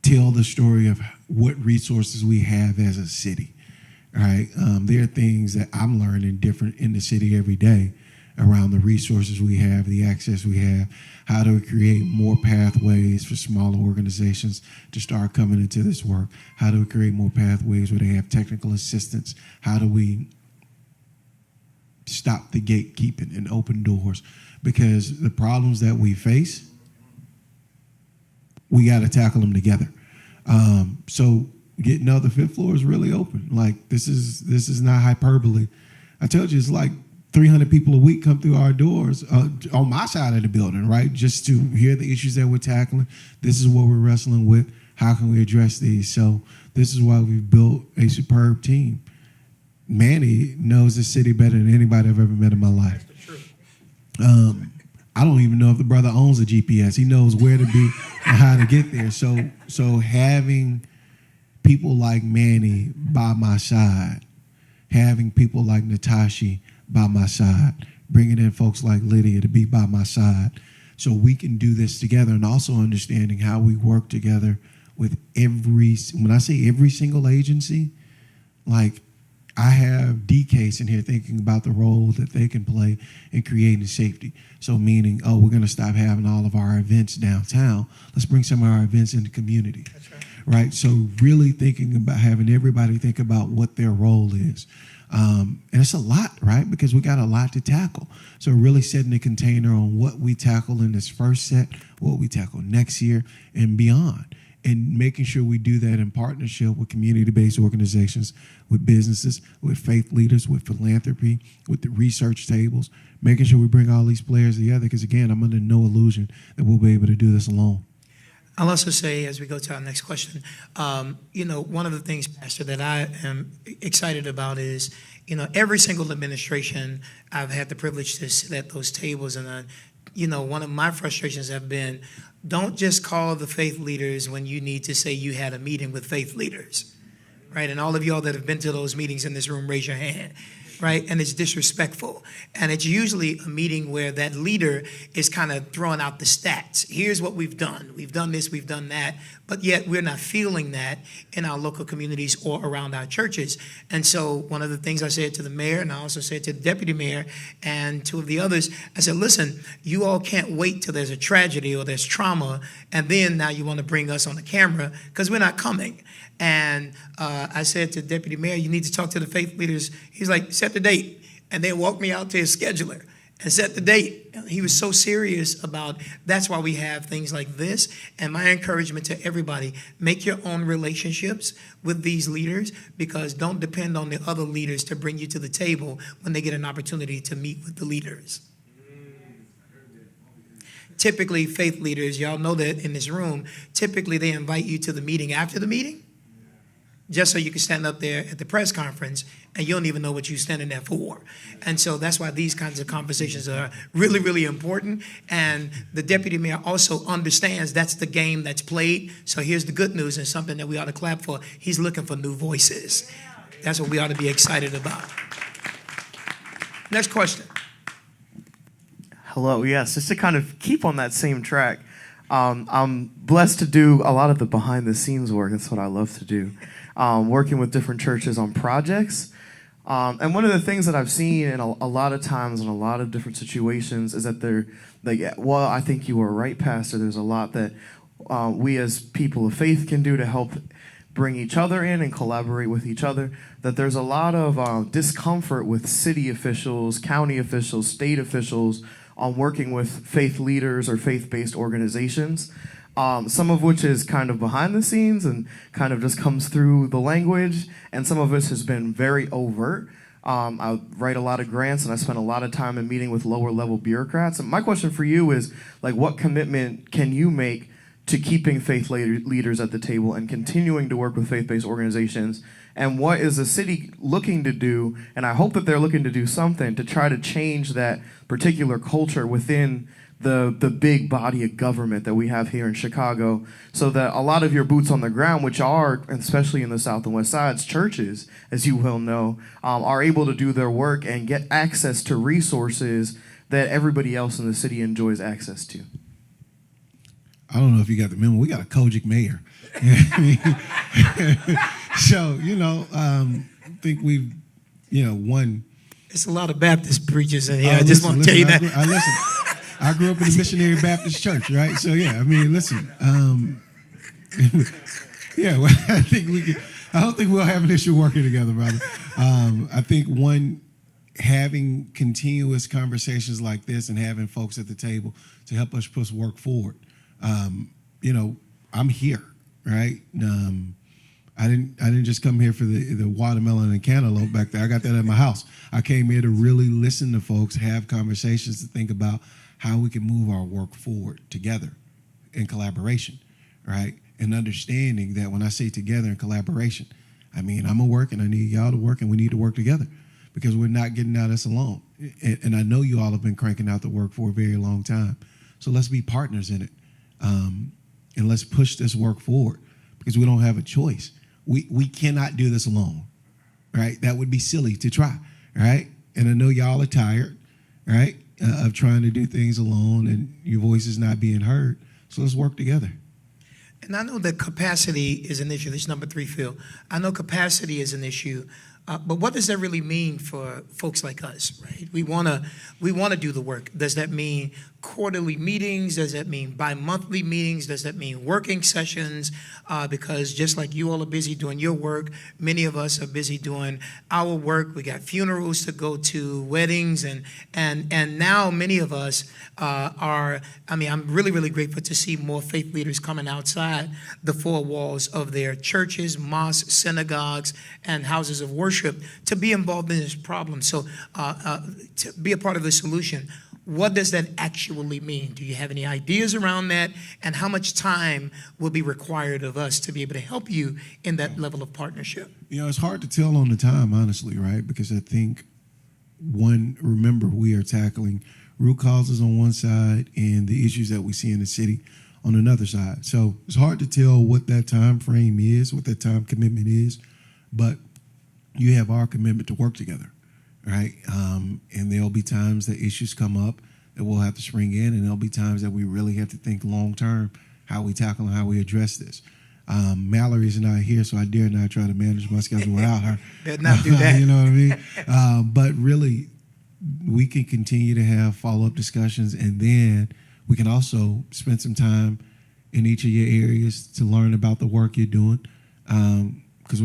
tell the story of what resources we have as a city. All right, there are things that I'm learning different in the city every day around the resources we have, the access we have. How do we create more pathways for smaller organizations to start coming into this work? How do we create more pathways where they have technical assistance? How do we stop the gatekeeping and open doors? Because the problems that we face, we got to tackle them together. So getting out the fifth floor is really open. Like this is not hyperbole. I told you it's like 300 people a week come through our doors on my side of the building, right? Just to hear the issues that we're tackling. This is what we're wrestling with. How can we address these? So this is why we've built a superb team. Manny knows the city better than anybody I've ever met in my life. I don't even know if the brother owns a GPS. He knows where to be and how to get there. So having people like Manny by my side, having people like Natashi by my side, bringing in folks like Lydia to be by my side so we can do this together, and also understanding how we work together with when I say every single agency, like I have DCASE in here thinking about the role that they can play in creating safety. So meaning, we're going to stop having all of our events downtown. Let's bring some of our events in the community. That's right. So really thinking about having everybody think about what their role is. And it's a lot, right? Because we got a lot to tackle. So really setting a container on what we tackle in this first set, what we tackle next year, and beyond. And making sure we do that in partnership with community-based organizations, with businesses, with faith leaders, with philanthropy, with the research tables, making sure we bring all these players together, because again, I'm under no illusion that we'll be able to do this alone. I'll also say, as we go to our next question, one of the things, Pastor, that I am excited about is, every single administration, I've had the privilege to sit at those tables, and one of my frustrations have been, don't just call the faith leaders when you need to say you had a meeting with faith leaders, right? And all of y'all that have been to those meetings in this room, raise your hand, right? And it's disrespectful. And it's usually a meeting where that leader is kind of throwing out the stats. Here's what we've done. We've done this, we've done that. But yet we're not feeling that in our local communities or around our churches. And so one of the things I said to the mayor, and I also said to the deputy mayor and two of the others, I said, listen, you all can't wait till there's a tragedy or there's trauma, and then now you want to bring us on the camera, because we're not coming. And I said to Deputy Mayor, you need to talk to the faith leaders. He's like, set the date. And then walked me out to his scheduler and set the date. He was so serious about, that's why we have things like this. And my encouragement to everybody, make your own relationships with these leaders, because don't depend on the other leaders to bring you to the table when they get an opportunity to meet with the leaders. Typically, faith leaders, y'all know that in this room, typically they invite you to the meeting after the meeting, just so you can stand up there at the press conference and you don't even know what you're standing there for. And so that's why these kinds of conversations are really, really important. And the deputy mayor also understands that's the game that's played. So here's the good news, and something that we ought to clap for. He's looking for new voices. That's what we ought to be excited about. Next question. Hello, yes, just to kind of keep on that same track. I'm blessed to do a lot of the behind the scenes work. That's what I love to do. Working with different churches on projects. And one of the things that I've seen in a lot of times in a lot of different situations is that I think you were right, Pastor. There's a lot that we as people of faith can do to help bring each other in and collaborate with each other. That there's a lot of discomfort with city officials, county officials, state officials on working with faith leaders or faith-based organizations. Some of which is kind of behind the scenes and kind of just comes through the language, and some of it has been very overt. I write a lot of grants, and I spend a lot of time in meeting with lower level bureaucrats. And my question for you is, like, what commitment can you make to keeping faith leaders at the table and continuing to work with faith-based organizations? And what is the city looking to do? And I hope that they're looking to do something to try to change that particular culture within the big body of government that we have here in Chicago, so that a lot of your boots on the ground, which are, especially in the South and West Sides, churches, as you well know, are able to do their work and get access to resources that everybody else in the city enjoys access to. I don't know if you got the memo. We got a Kojic mayor. So, I think we've, won. There's a lot of Baptist preachers in here. I just want to tell you that. I grew up in a missionary Baptist church, right? So, listen. I don't think we'll have an issue working together, brother. I think having continuous conversations like this and having folks at the table to help us push work forward. I'm here, right? I didn't just come here for the watermelon and cantaloupe back there. I got that at my house. I came here to really listen to folks, have conversations, to think about how we can move our work forward together in collaboration, right? And understanding that when I say together in collaboration, I mean, I'm going to work and I need y'all to work and we need to work together because we're not getting out of this alone. And I know you all have been cranking out the work for a very long time. So let's be partners in it. And let's push this work forward because we don't have a choice. We cannot do this alone, right? That would be silly to try, right? And I know y'all are tired, right, of trying to do things alone and your voice is not being heard. So let's work together. And I know that capacity is an issue. This is number 3, Phil. I know capacity is an issue. But what does that really mean for folks like us, right? We wanna do the work. Does that mean quarterly meetings? Does that mean bi-monthly meetings? Does that mean working sessions? Because just like you all are busy doing your work, many of us are busy doing our work. We got funerals to go to, weddings, and now many of us I'm really, really grateful to see more faith leaders coming outside the 4 walls of their churches, mosques, synagogues, and houses of worship to be involved in this problem. So to be a part of the solution. What does that actually mean? Do you have any ideas around that? And how much time will be required of us to be able to help you in that level of partnership? It's hard to tell on the time, honestly, right? Because I think, remember, we are tackling root causes on one side and the issues that we see in the city on another side. So it's hard to tell what that time frame is, what that time commitment is, but you have our commitment to work together. Right, and there'll be times that issues come up that we'll have to spring in, and there'll be times that we really have to think long term how we tackle and how we address this. Mallory's not here, so I dare not try to manage my schedule without her. Better not do that. You know what I mean? But really, we can continue to have follow-up discussions, and then we can also spend some time in each of your areas to learn about the work you're doing, because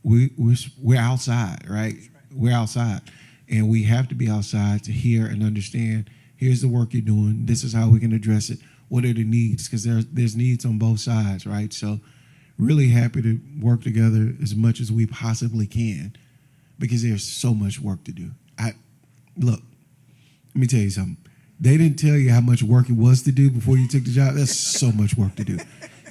we're outside, right? We're outside, and we have to be outside to hear and understand, here's the work you're doing, this is how we can address it, what are the needs, because there's needs on both sides, right? So really happy to work together as much as we possibly can because there's so much work to do. Look, let me tell you something. They didn't tell you how much work it was to do before you took the job. That's so much work to do,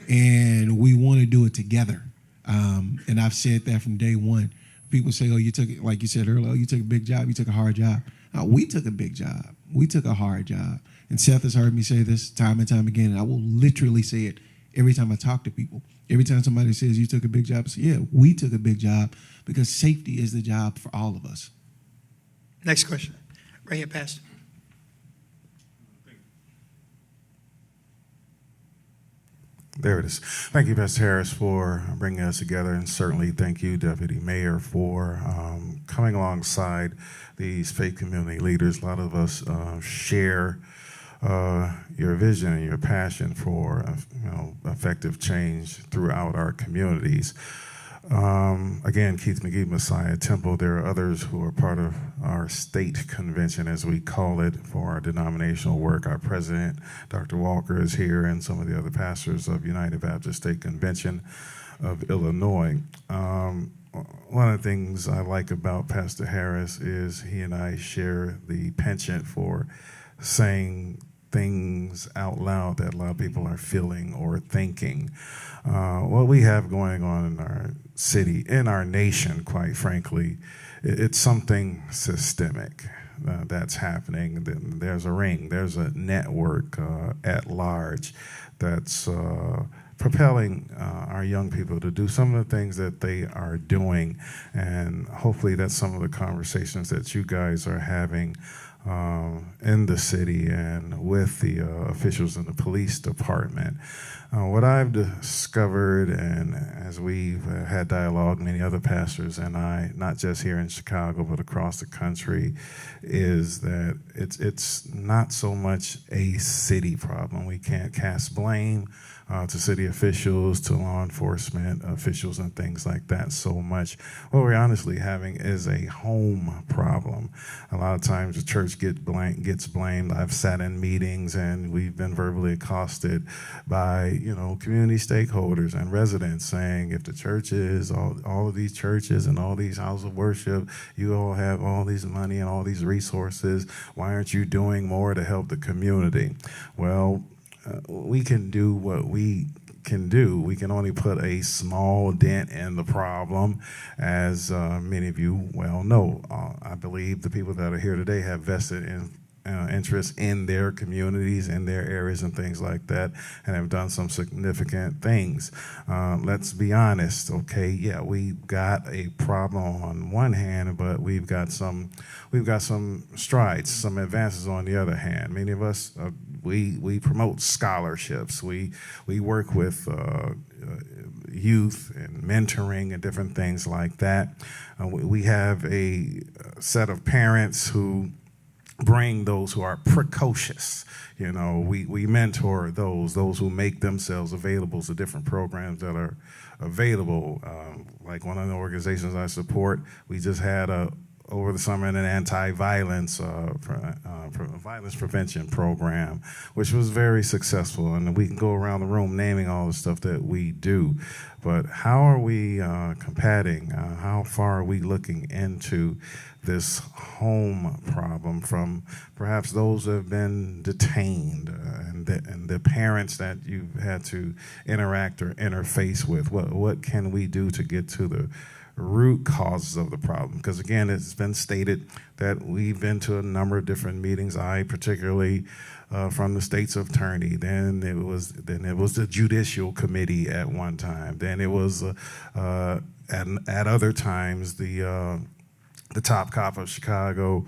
and we want to do it together, and I've said that from day one. People say, you took it, like you said earlier, you took a big job, you took a hard job. We took a big job. We took a hard job. And Seth has heard me say this time and time again, and I will literally say it every time I talk to people. Every time somebody says, you took a big job, I say, yeah, we took a big job because safety is the job for all of us. Next question. Right here, Pastor. There it is. Thank you, Pastor Harris, for bringing us together, and certainly thank you, Deputy Mayor, for coming alongside these faith community leaders. A lot of us share your vision and your passion for effective change throughout our communities. Again, Keith McGee Messiah Temple. There are others who are part of our state convention, as we call it, for our denominational work. Our president, Dr. Walker, is here, and some of the other pastors of United Baptist State Convention of Illinois. One of the things I like about Pastor Harris is he and I share the penchant for saying things out loud that a lot of people are feeling or thinking. What we have going on in our city, in our nation, quite frankly, it's something systemic that's happening. There's a ring, there's a network at large that's propelling our young people to do some of the things that they are doing. And hopefully that's some of the conversations that you guys are having in the city and with the officials in the police department. What I've discovered, and as we've had dialogue, many other pastors and I, not just here in Chicago, but across the country, is that it's not so much a city problem. We can't cast blame to city officials, to law enforcement officials and things like that so much. What we're honestly having is a home problem. A lot of times the church gets blamed. I've sat in meetings and we've been verbally accosted by, community stakeholders and residents saying, if the churches, all of these churches and all these houses of worship, you all have all these money and all these resources, why aren't you doing more to help the community? Well, we can do what we can do. We can only put a small dent in the problem, as many of you well know. I believe the people that are here today have vested interest in their communities, in their areas and things like that, and have done some significant things. Let's be honest, okay? Yeah, we've got a problem on one hand, but we've got some strides, some advances on the other hand. Many of us, we promote scholarships. We work with youth and mentoring and different things like that. We have a set of parents who bring those who are precocious. We mentor those who make themselves available to different programs that are available. Like one of the organizations I support, we just had over the summer an anti-violence violence prevention program, which was very successful. And we can go around the room naming all the stuff that we do. But how are we combating? How far are we looking into this home problem from perhaps those who have been detained and the parents that you've had to interact or interface with? What can we do to get to the root causes of the problem? Because again, it's been stated that we've been to a number of different meetings. I particularly from the state's attorney. Then it was the judicial committee at one time. Then it was at other times the top cop of Chicago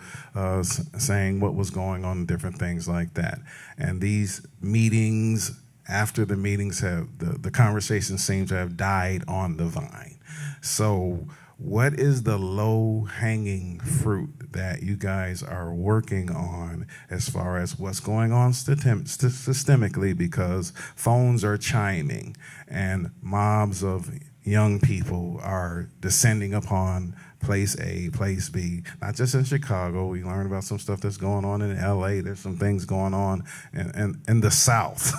saying what was going on and different things like that. And these meetings, after the meetings the conversation seems to have died on the vine. So what is the low-hanging fruit that you guys are working on as far as what's going on systemically? Because phones are chiming and mobs of young people are descending upon place A, place B, not just in Chicago. We learned about some stuff that's going on in LA. There's some things going on in the South,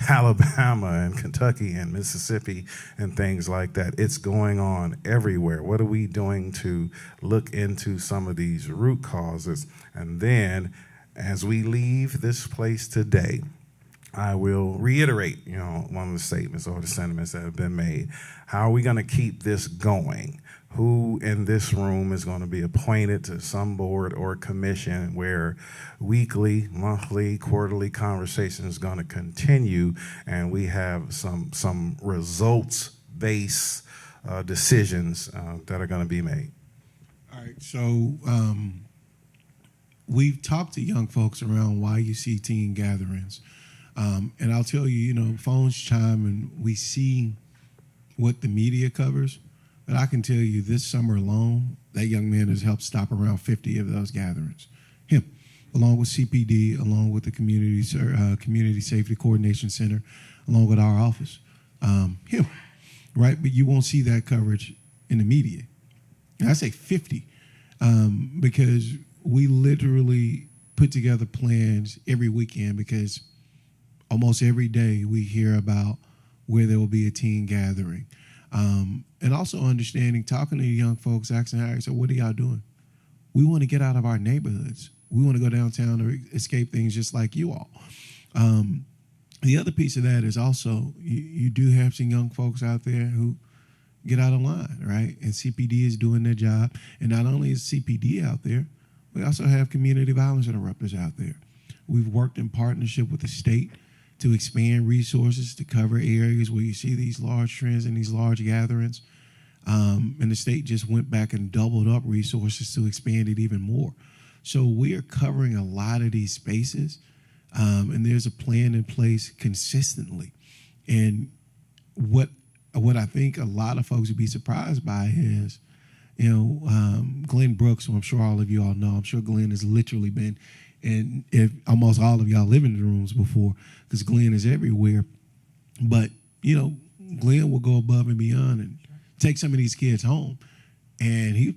Alabama and Kentucky and Mississippi and things like that. It's going on everywhere. What are we doing to look into some of these root causes? And then as we leave this place today, I will reiterate, one of the statements or the sentiments that have been made. How are we going to keep this going? Who in this room is going to be appointed to some board or commission where weekly, monthly, quarterly conversation is going to continue, and we have some results-based decisions that are going to be made? All right, so we've talked to young folks around why you see teen gatherings. And I'll tell you, phones chime and we see what the media covers. But I can tell you this summer alone, that young man has helped stop around 50 of those gatherings. Him, along with CPD, along with the Community Safety Coordination Center, along with our office. Him, right? But you won't see that coverage in the media. And I say 50 because we literally put together plans every weekend, because almost every day we hear about where there will be a teen gathering. And also understanding, talking to the young folks, asking, "Harry, so what are y'all doing?" We want to get out of our neighborhoods. We want to go downtown or escape things just like you all. The other piece of that is also you do have some young folks out there who get out of line, right? And CPD is doing their job. And not only is CPD out there, we also have community violence interrupters out there. We've worked in partnership with the state to expand resources to cover areas where you see these large trends and these large gatherings. And the state just went back and doubled up resources to expand it even more. So we are covering a lot of these spaces. And there's a plan in place consistently. And what I think a lot of folks would be surprised by is, Glenn Brooks, who I'm sure all of you all know, I'm sure Glenn has literally been in almost all of y'all living rooms before, because Glenn is everywhere. But, Glenn will go above and beyond and take some of these kids home. And he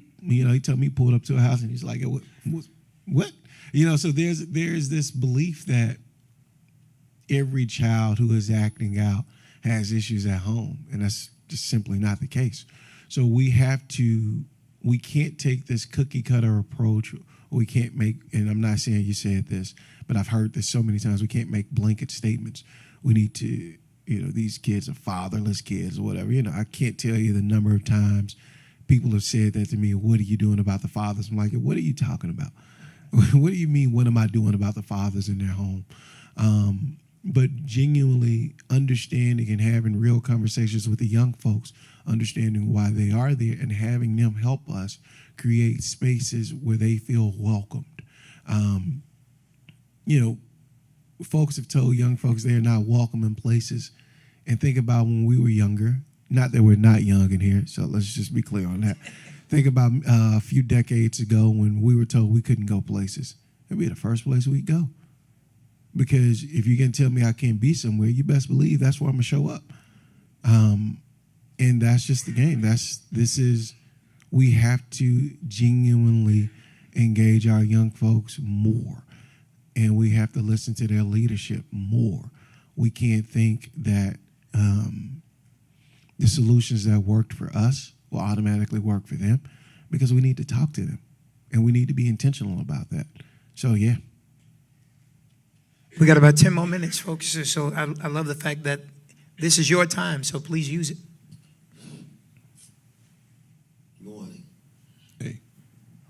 told me he pulled up to a house and he's like, what? So there's this belief that every child who is acting out has issues at home, and that's just simply not the case. So we can't take this cookie cutter approach. We can't make, and I'm not saying you said this, but I've heard this so many times, we can't make blanket statements. We need to, these kids are fatherless kids or whatever. I can't tell you the number of times people have said that to me, what are you doing about the fathers? I'm like, what are you talking about? What do you mean, what am I doing about the fathers in their home? But genuinely understanding and having real conversations with the young folks, understanding why they are there and having them help us create spaces where they feel welcomed. Folks have told young folks they're not welcome in places. And think about when we were younger, not that we're not young in here, so let's just be clear on that. Think about a few decades ago when we were told we couldn't go places. That'd be the first place we'd go. Because if you can tell me I can't be somewhere, you best believe that's where I'm going to show up. And that's just the game. We have to genuinely engage our young folks more. And we have to listen to their leadership more. We can't think that the solutions that worked for us will automatically work for them, because we need to talk to them and we need to be intentional about that. So, yeah. We got about 10 more minutes, folks. So I love the fact that this is your time, so please use it. Morning. Hey.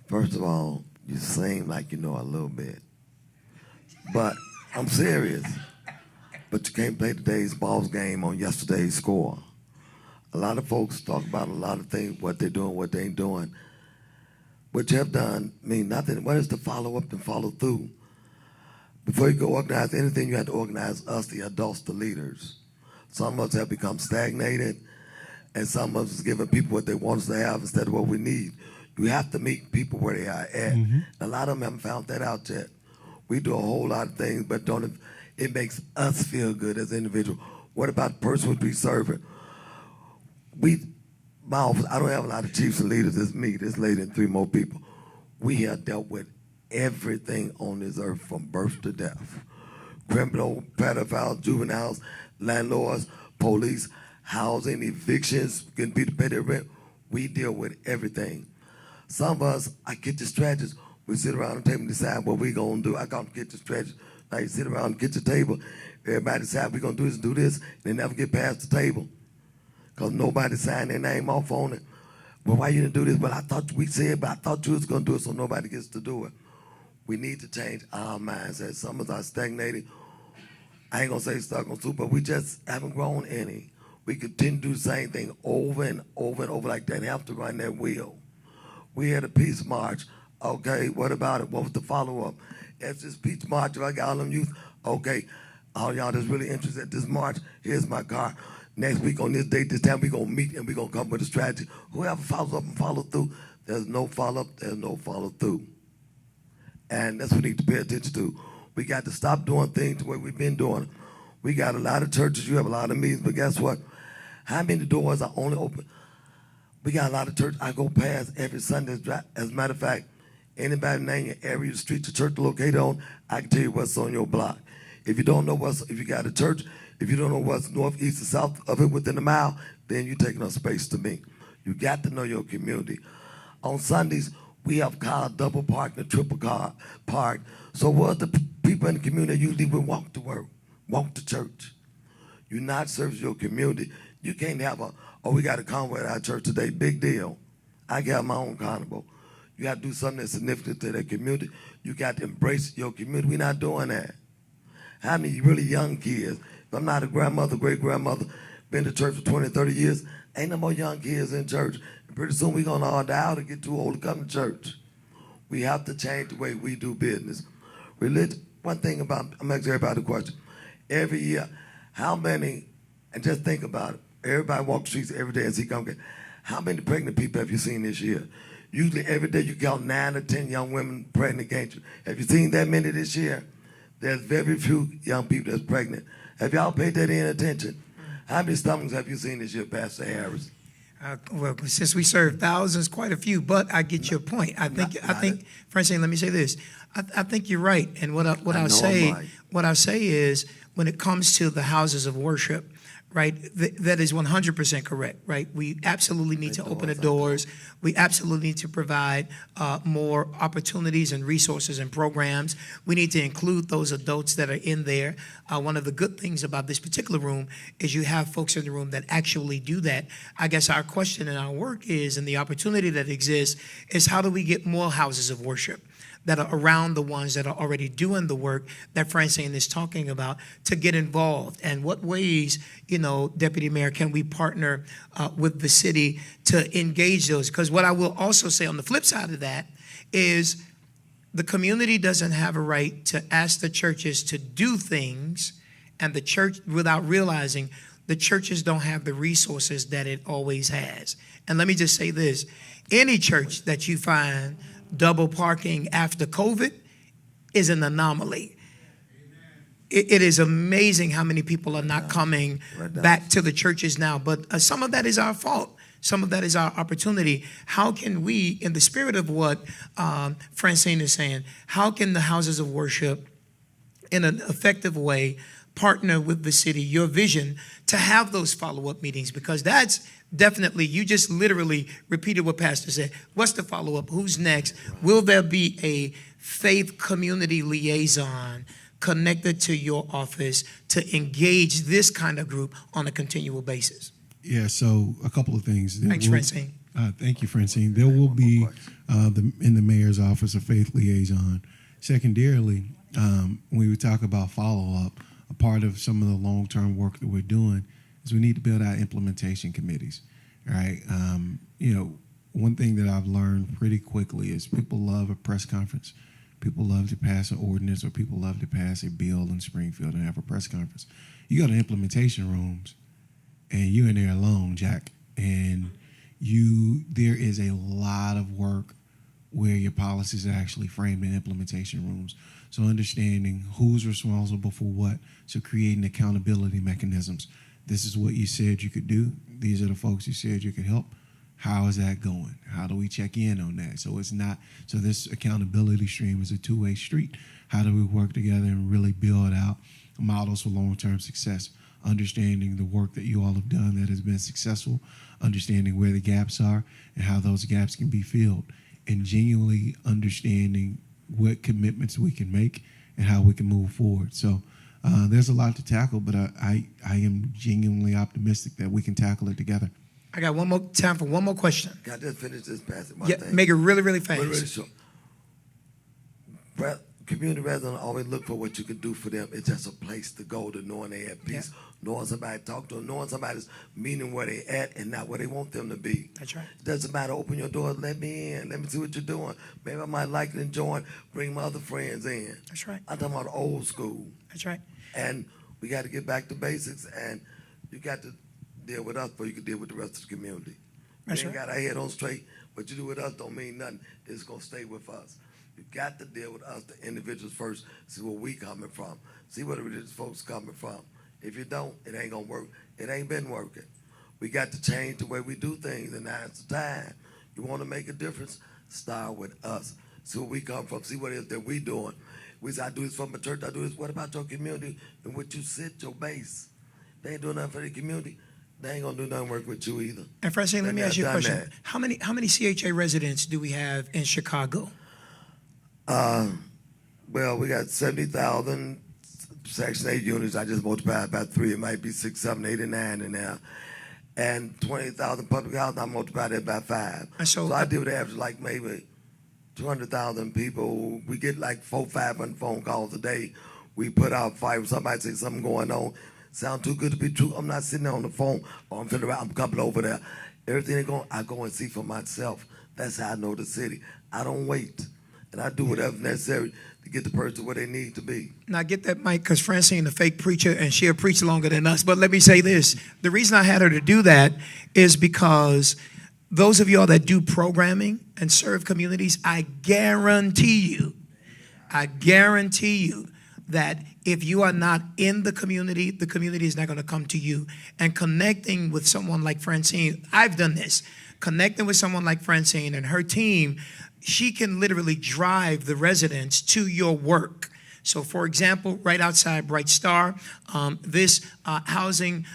First of all, you seem like you know a little bit. But I'm serious. But you can't play today's ball's game on yesterday's score. A lot of folks talk about a lot of things, what they're doing, what they ain't doing. What you have done mean nothing. What is to follow up and follow through? Before you go organize anything, you have to organize us, the adults, the leaders. Some of us have become stagnated, and some of us giving people what they want us to have instead of what we need. You have to meet people where they are at. Mm-hmm. A lot of them haven't found that out yet. We do a whole lot of things, but it makes us feel good as individuals. What about the person we serving? My office, I don't have a lot of chiefs and leaders. It's me, this lady, and 3 more people. We have dealt with everything on this earth from birth to death. Criminal, pedophiles, juveniles, landlords, police, housing, evictions, getting people to pay their rent. We deal with everything. Some of us, I get the strategies. We sit around the table and decide what we're going to do. I call them kitchen strategies. Now you sit around the kitchen table, everybody decide we're going to do this, and they never get past the table because nobody signed their name off on it. Well, why you didn't do this? Well, I thought we said, but I thought you was going to do it, so nobody gets to do it. We need to change our mindset. Some of us are stagnated. I ain't going to say stuck on soup, but we just haven't grown any. We continue to do the same thing over and over and over like that and have to run that wheel. We had a peace march. Okay, what about it? What was the follow-up? It's this peace march. If I got all them youth, okay, all y'all that's really interested in this march, here's my car. Next week on this date, this time, we're going to meet and we're going to come with a strategy. Whoever follows up and follows through, there's no follow-up, there's no follow-through. And that's what we need to pay attention to. We got to stop doing things the way we've been doing. We got a lot of churches, you have a lot of meetings, but guess what? How many doors are only open? We got a lot of churches I go past every Sunday. As a matter of fact, anybody name your area, the street the church located on, I can tell you what's on your block. If you don't know if you got a church, if you don't know what's north, east, and south of it within a mile, then you're taking up space to me. You got to know your community. On Sundays, we have cars double parked and triple car parked. So what the people in the community usually will walk to work. walk to church. You're not serving your community. You can't have we got a convoy at our church today, big deal. I got my own carnival. You got to do something that's significant to that community. You got to embrace your community. We're not doing that. How many really young kids? If I'm not a grandmother, great-grandmother, been to church for 20, 30 years, ain't no more young kids in church. And pretty soon we're going to all die out and get too old to come to church. We have to change the way we do business. Religion, one thing about, I'm asking everybody a question. Every year, how many, and just think about it, everybody walk the streets every day and see congregation. How many pregnant people have you seen this year? Usually every day you count 9 or 10 young women pregnant, can't you? Have you seen that many this year? There's very few young people that's pregnant. Have y'all paid that any attention? How many stomachs have you seen this year, Pastor Harris? Well, since we serve thousands, quite a few, but I get your point. I think, Francine, let me say this. I think you're right. And what I'll say is, when it comes to the houses of worship, right, that is 100% correct, right? We absolutely need to open the doors. We absolutely need to provide more opportunities and resources and programs. We need to include those adults that are in there. One of the good things about this particular room is you have folks in the room that actually do that. I guess our question and our work is, and the opportunity that exists, is how do we get more houses of worship that are around the ones that are already doing the work that Francine is talking about to get involved? And what ways, Deputy Mayor, can we partner with the city to engage those? Because what I will also say on the flip side of that is the community doesn't have a right to ask the churches to do things, and the church, without realizing the churches don't have the resources that it always has. And let me just say this, any church that you find double parking after COVID is an anomaly. It is amazing how many people are not coming back to the churches now, but some of that is our fault. Some of that is our opportunity. How can we, in the spirit of what Francine is saying, how can the houses of worship in an effective way partner with the city, your vision, to have those follow-up meetings? Because that's definitely, you just literally repeated what Pastor said. What's the follow-up? Who's next? Will there be a faith community liaison connected to your office to engage this kind of group on a continual basis? Yeah, so a couple of things. Thanks, Francine. Thank you, Francine. There will be, in the mayor's office, a faith liaison. Secondarily, when we talk about follow-up, a part of some of the long-term work that we're doing is we need to build out implementation committees, right? One thing that I've learned pretty quickly is people love a press conference. People love to pass an ordinance, or people love to pass a bill in Springfield and have a press conference. You go to implementation rooms, and you're in there alone, Jack, and there is a lot of work where your policies are actually framed in implementation rooms. So understanding who's responsible for what, so creating accountability mechanisms. This is what you said you could do. These are the folks you said you could help. How is that going? How do we check in on that? So this accountability stream is a two-way street. How do we work together and really build out models for long-term success? Understanding the work that you all have done that has been successful, understanding where the gaps are and how those gaps can be filled, and genuinely understanding what commitments we can make and how we can move forward. So there's a lot to tackle, but I am genuinely optimistic that we can tackle it together. I got time for one more question. Can I just finish this passage? Make it really, really fast. Really short. Community residents always look for what you can do for them. It's just a place to go, to knowing they have peace, knowing somebody to talk to them, knowing somebody's meeting where they at and not where they want them to be. That's right. It doesn't matter. Open your door, let me in, let me see what you're doing. Maybe I might like it and join, bring my other friends in. That's right. I'm talking about old school. That's right. And we got to get back to basics, and you got to deal with us before you can deal with the rest of the community. That's we ain't right. got our head on straight. What you do with us don't mean nothing. It's going to stay with us. You got to deal with us, the individuals first, see where we coming from, see where the religious folks coming from. If you don't, it ain't going to work. It ain't been working. We got to change the way we do things, and now it's the time. You want to make a difference? Start with us. See where we come from. See what it is that we doing. We say, I do this for my church, I do this. What about your community in which you sit, your base? They ain't doing nothing for the community. They ain't gonna do nothing work with you either. And Francine, let me ask you a question. How many CHA residents do we have in Chicago? Well, we got 70,000 Section 8 units, I just multiplied by 3. It might be 6, 7, 8, and 9 in there. And 20,000 public housing, I multiplied it by 5. So I do the average like maybe 200,000 people. We get like 400-500 phone calls a day. We put out fire. Somebody say something going on. Sound too good to be true. I'm not sitting there on the phone. Or I'm finna, I'm coming over there. Everything going, I go and see for myself. That's how I know the city. I don't wait. And I do whatever's necessary to get the person where they need to be. Now get that mic, because Francine a fake preacher and she'll preach longer than us. But let me say this. The reason I had her to do that is because those of y'all that do programming and serve communities, I guarantee you that if you are not in the community is not going to come to you. And connecting with someone like Francine, I've done this. Connecting with someone like Francine and her team, she can literally drive the residents to your work. So, for example, right outside Bright Star, this housing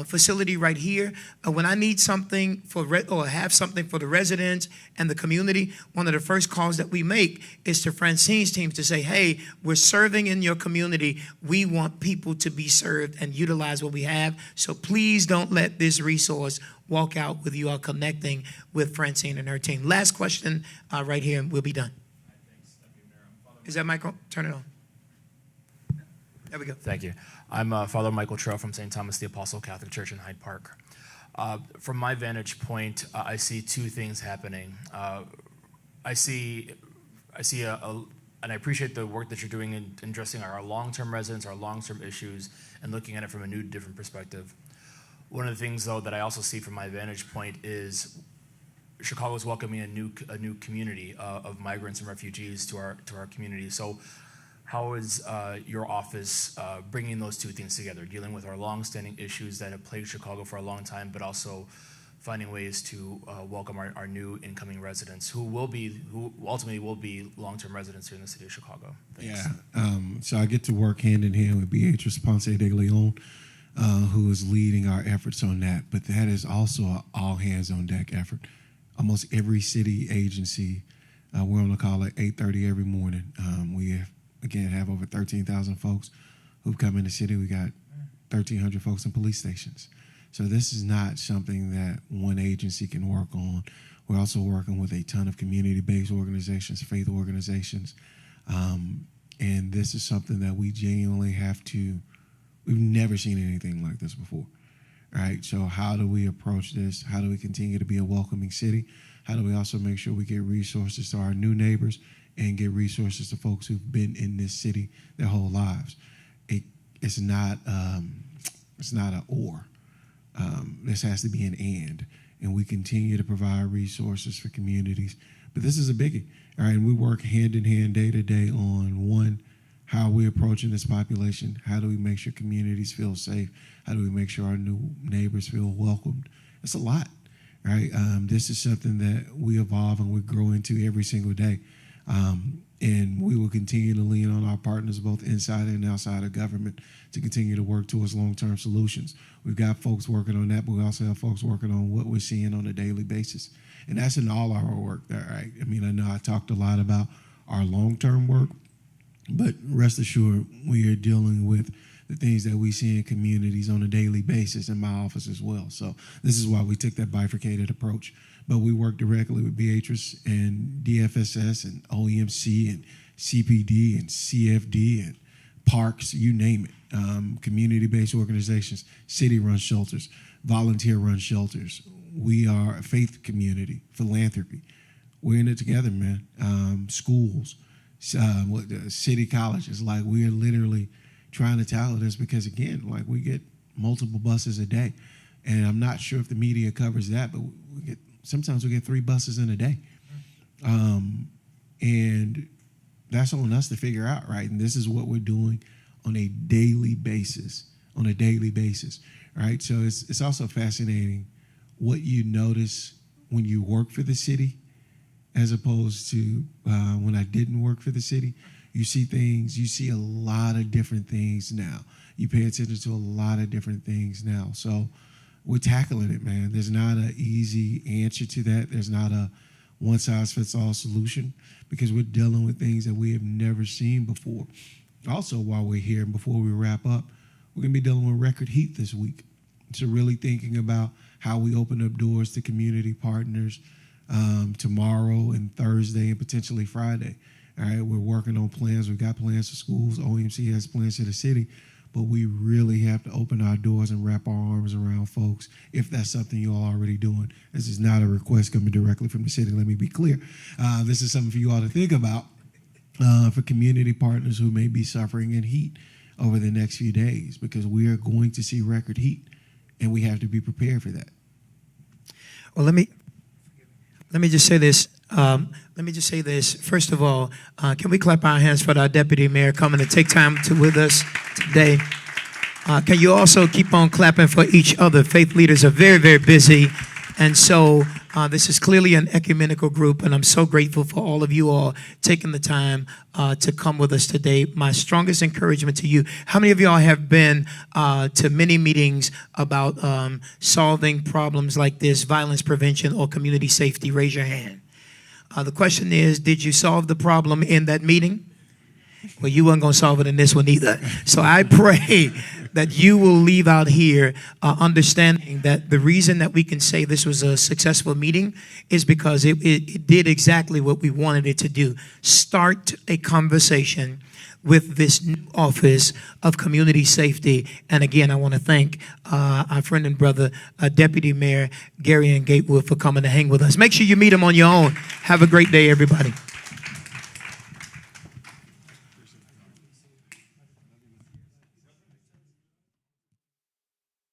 facility right here, when I need something or have something for the residents and the community, one of the first calls that we make is to Francine's team to say, hey, we're serving in your community. We want people to be served and utilize what we have. So please don't let this resource walk out with you all connecting with Francine and her team. Last question right here, and we'll be done. Is that Michael? Turn it on. There we go. Thank you. I'm Father Michael Trail from St. Thomas the Apostle Catholic Church in Hyde Park. From my vantage point, I see two things happening. I see and I appreciate the work that you're doing in addressing our long-term residents, our long-term issues, and looking at it from a new, different perspective. One of the things, though, that I also see from my vantage point is Chicago is welcoming a new community of migrants and refugees to our community. So, how is your office bringing those two things together, dealing with our long-standing issues that have plagued Chicago for a long time, but also finding ways to welcome our new incoming residents who ultimately will be long-term residents here in the city of Chicago? Thanks. Yeah, so I get to work hand in hand with Beatrice Ponce de Leon, who is leading our efforts on that. But that is also an all-hands-on-deck effort. Almost every city agency, we're on the call at 8:30 every morning. We have over 13,000 folks who've come in the city. We got 1,300 folks in police stations. So this is not something that one agency can work on. We're also working with a ton of community-based organizations, faith organizations. And this is something that we genuinely we've never seen anything like this before, right? So how do we approach this? How do we continue to be a welcoming city? How do we also make sure we get resources to our new neighbors and get resources to folks who've been in this city their whole lives? It's not an or. This has to be an and we continue to provide resources for communities. But this is a biggie, all right? And we work hand in hand, day to day on one, how are we approaching this population? How do we make sure communities feel safe? How do we make sure our new neighbors feel welcomed? It's a lot, right? This is something that we evolve and we grow into every single day. And we will continue to lean on our partners both inside and outside of government to continue to work towards long-term solutions. We've got folks working on that, but we also have folks working on what we're seeing on a daily basis. And that's in all our work there, right? I mean, I know I talked a lot about our long-term work, but rest assured, we are dealing with the things that we see in communities on a daily basis in my office as well. So this is why we took that bifurcated approach. But we work directly with Beatrice and DFSS and OEMC and CPD and CFD and parks, you name it, community-based organizations, city-run shelters, volunteer-run shelters. We are a faith community, philanthropy. We're in it together, man. Schools, city colleges. Like, we are literally trying to tackle this because, again, like, we get multiple buses a day. And I'm not sure if the media covers that, but sometimes we get 3 buses in a day. And that's on us to figure out, right? And this is what we're doing on a daily basis, right? So it's also fascinating what you notice when you work for the city as opposed to when I didn't work for the city. You see things, you see a lot of different things now. You pay attention to a lot of different things now. So we're tackling it, man. There's not an easy answer to that. There's not a one-size-fits-all solution because we're dealing with things that we have never seen before. Also, while we're here and before we wrap up, we're going to be dealing with record heat this week. So really thinking about how we open up doors to community partners tomorrow and Thursday and potentially Friday. All right, we're working on plans. We've got plans for schools. OEMC has plans for the city. But we really have to open our doors and wrap our arms around folks if that's something you're already doing. This is not a request coming directly from the city. Let me be clear. This is something for you all to think about for community partners who may be suffering in heat over the next few days, because we are going to see record heat, and we have to be prepared for that. Well, let me just say this. First of all, can we clap our hands for our deputy mayor coming to take time with us today? Can you also keep on clapping for each other? Faith leaders are very, very busy. And so this is clearly an ecumenical group, and I'm so grateful for all of you all taking the time to come with us today. My strongest encouragement to you, how many of y'all have been to many meetings about solving problems like this, violence prevention or community safety? Raise your hand. The question is, did you solve the problem in that meeting? Well, you weren't going to solve it in this one either. So I pray that you will leave out here understanding that the reason that we can say this was a successful meeting is because it did exactly what we wanted it to do. Start a conversation with this new office of community safety. And again, I want to thank our friend and brother, Deputy Mayor Gatewood, for coming to hang with us. Make sure you meet him on your own. Have a great day, everybody.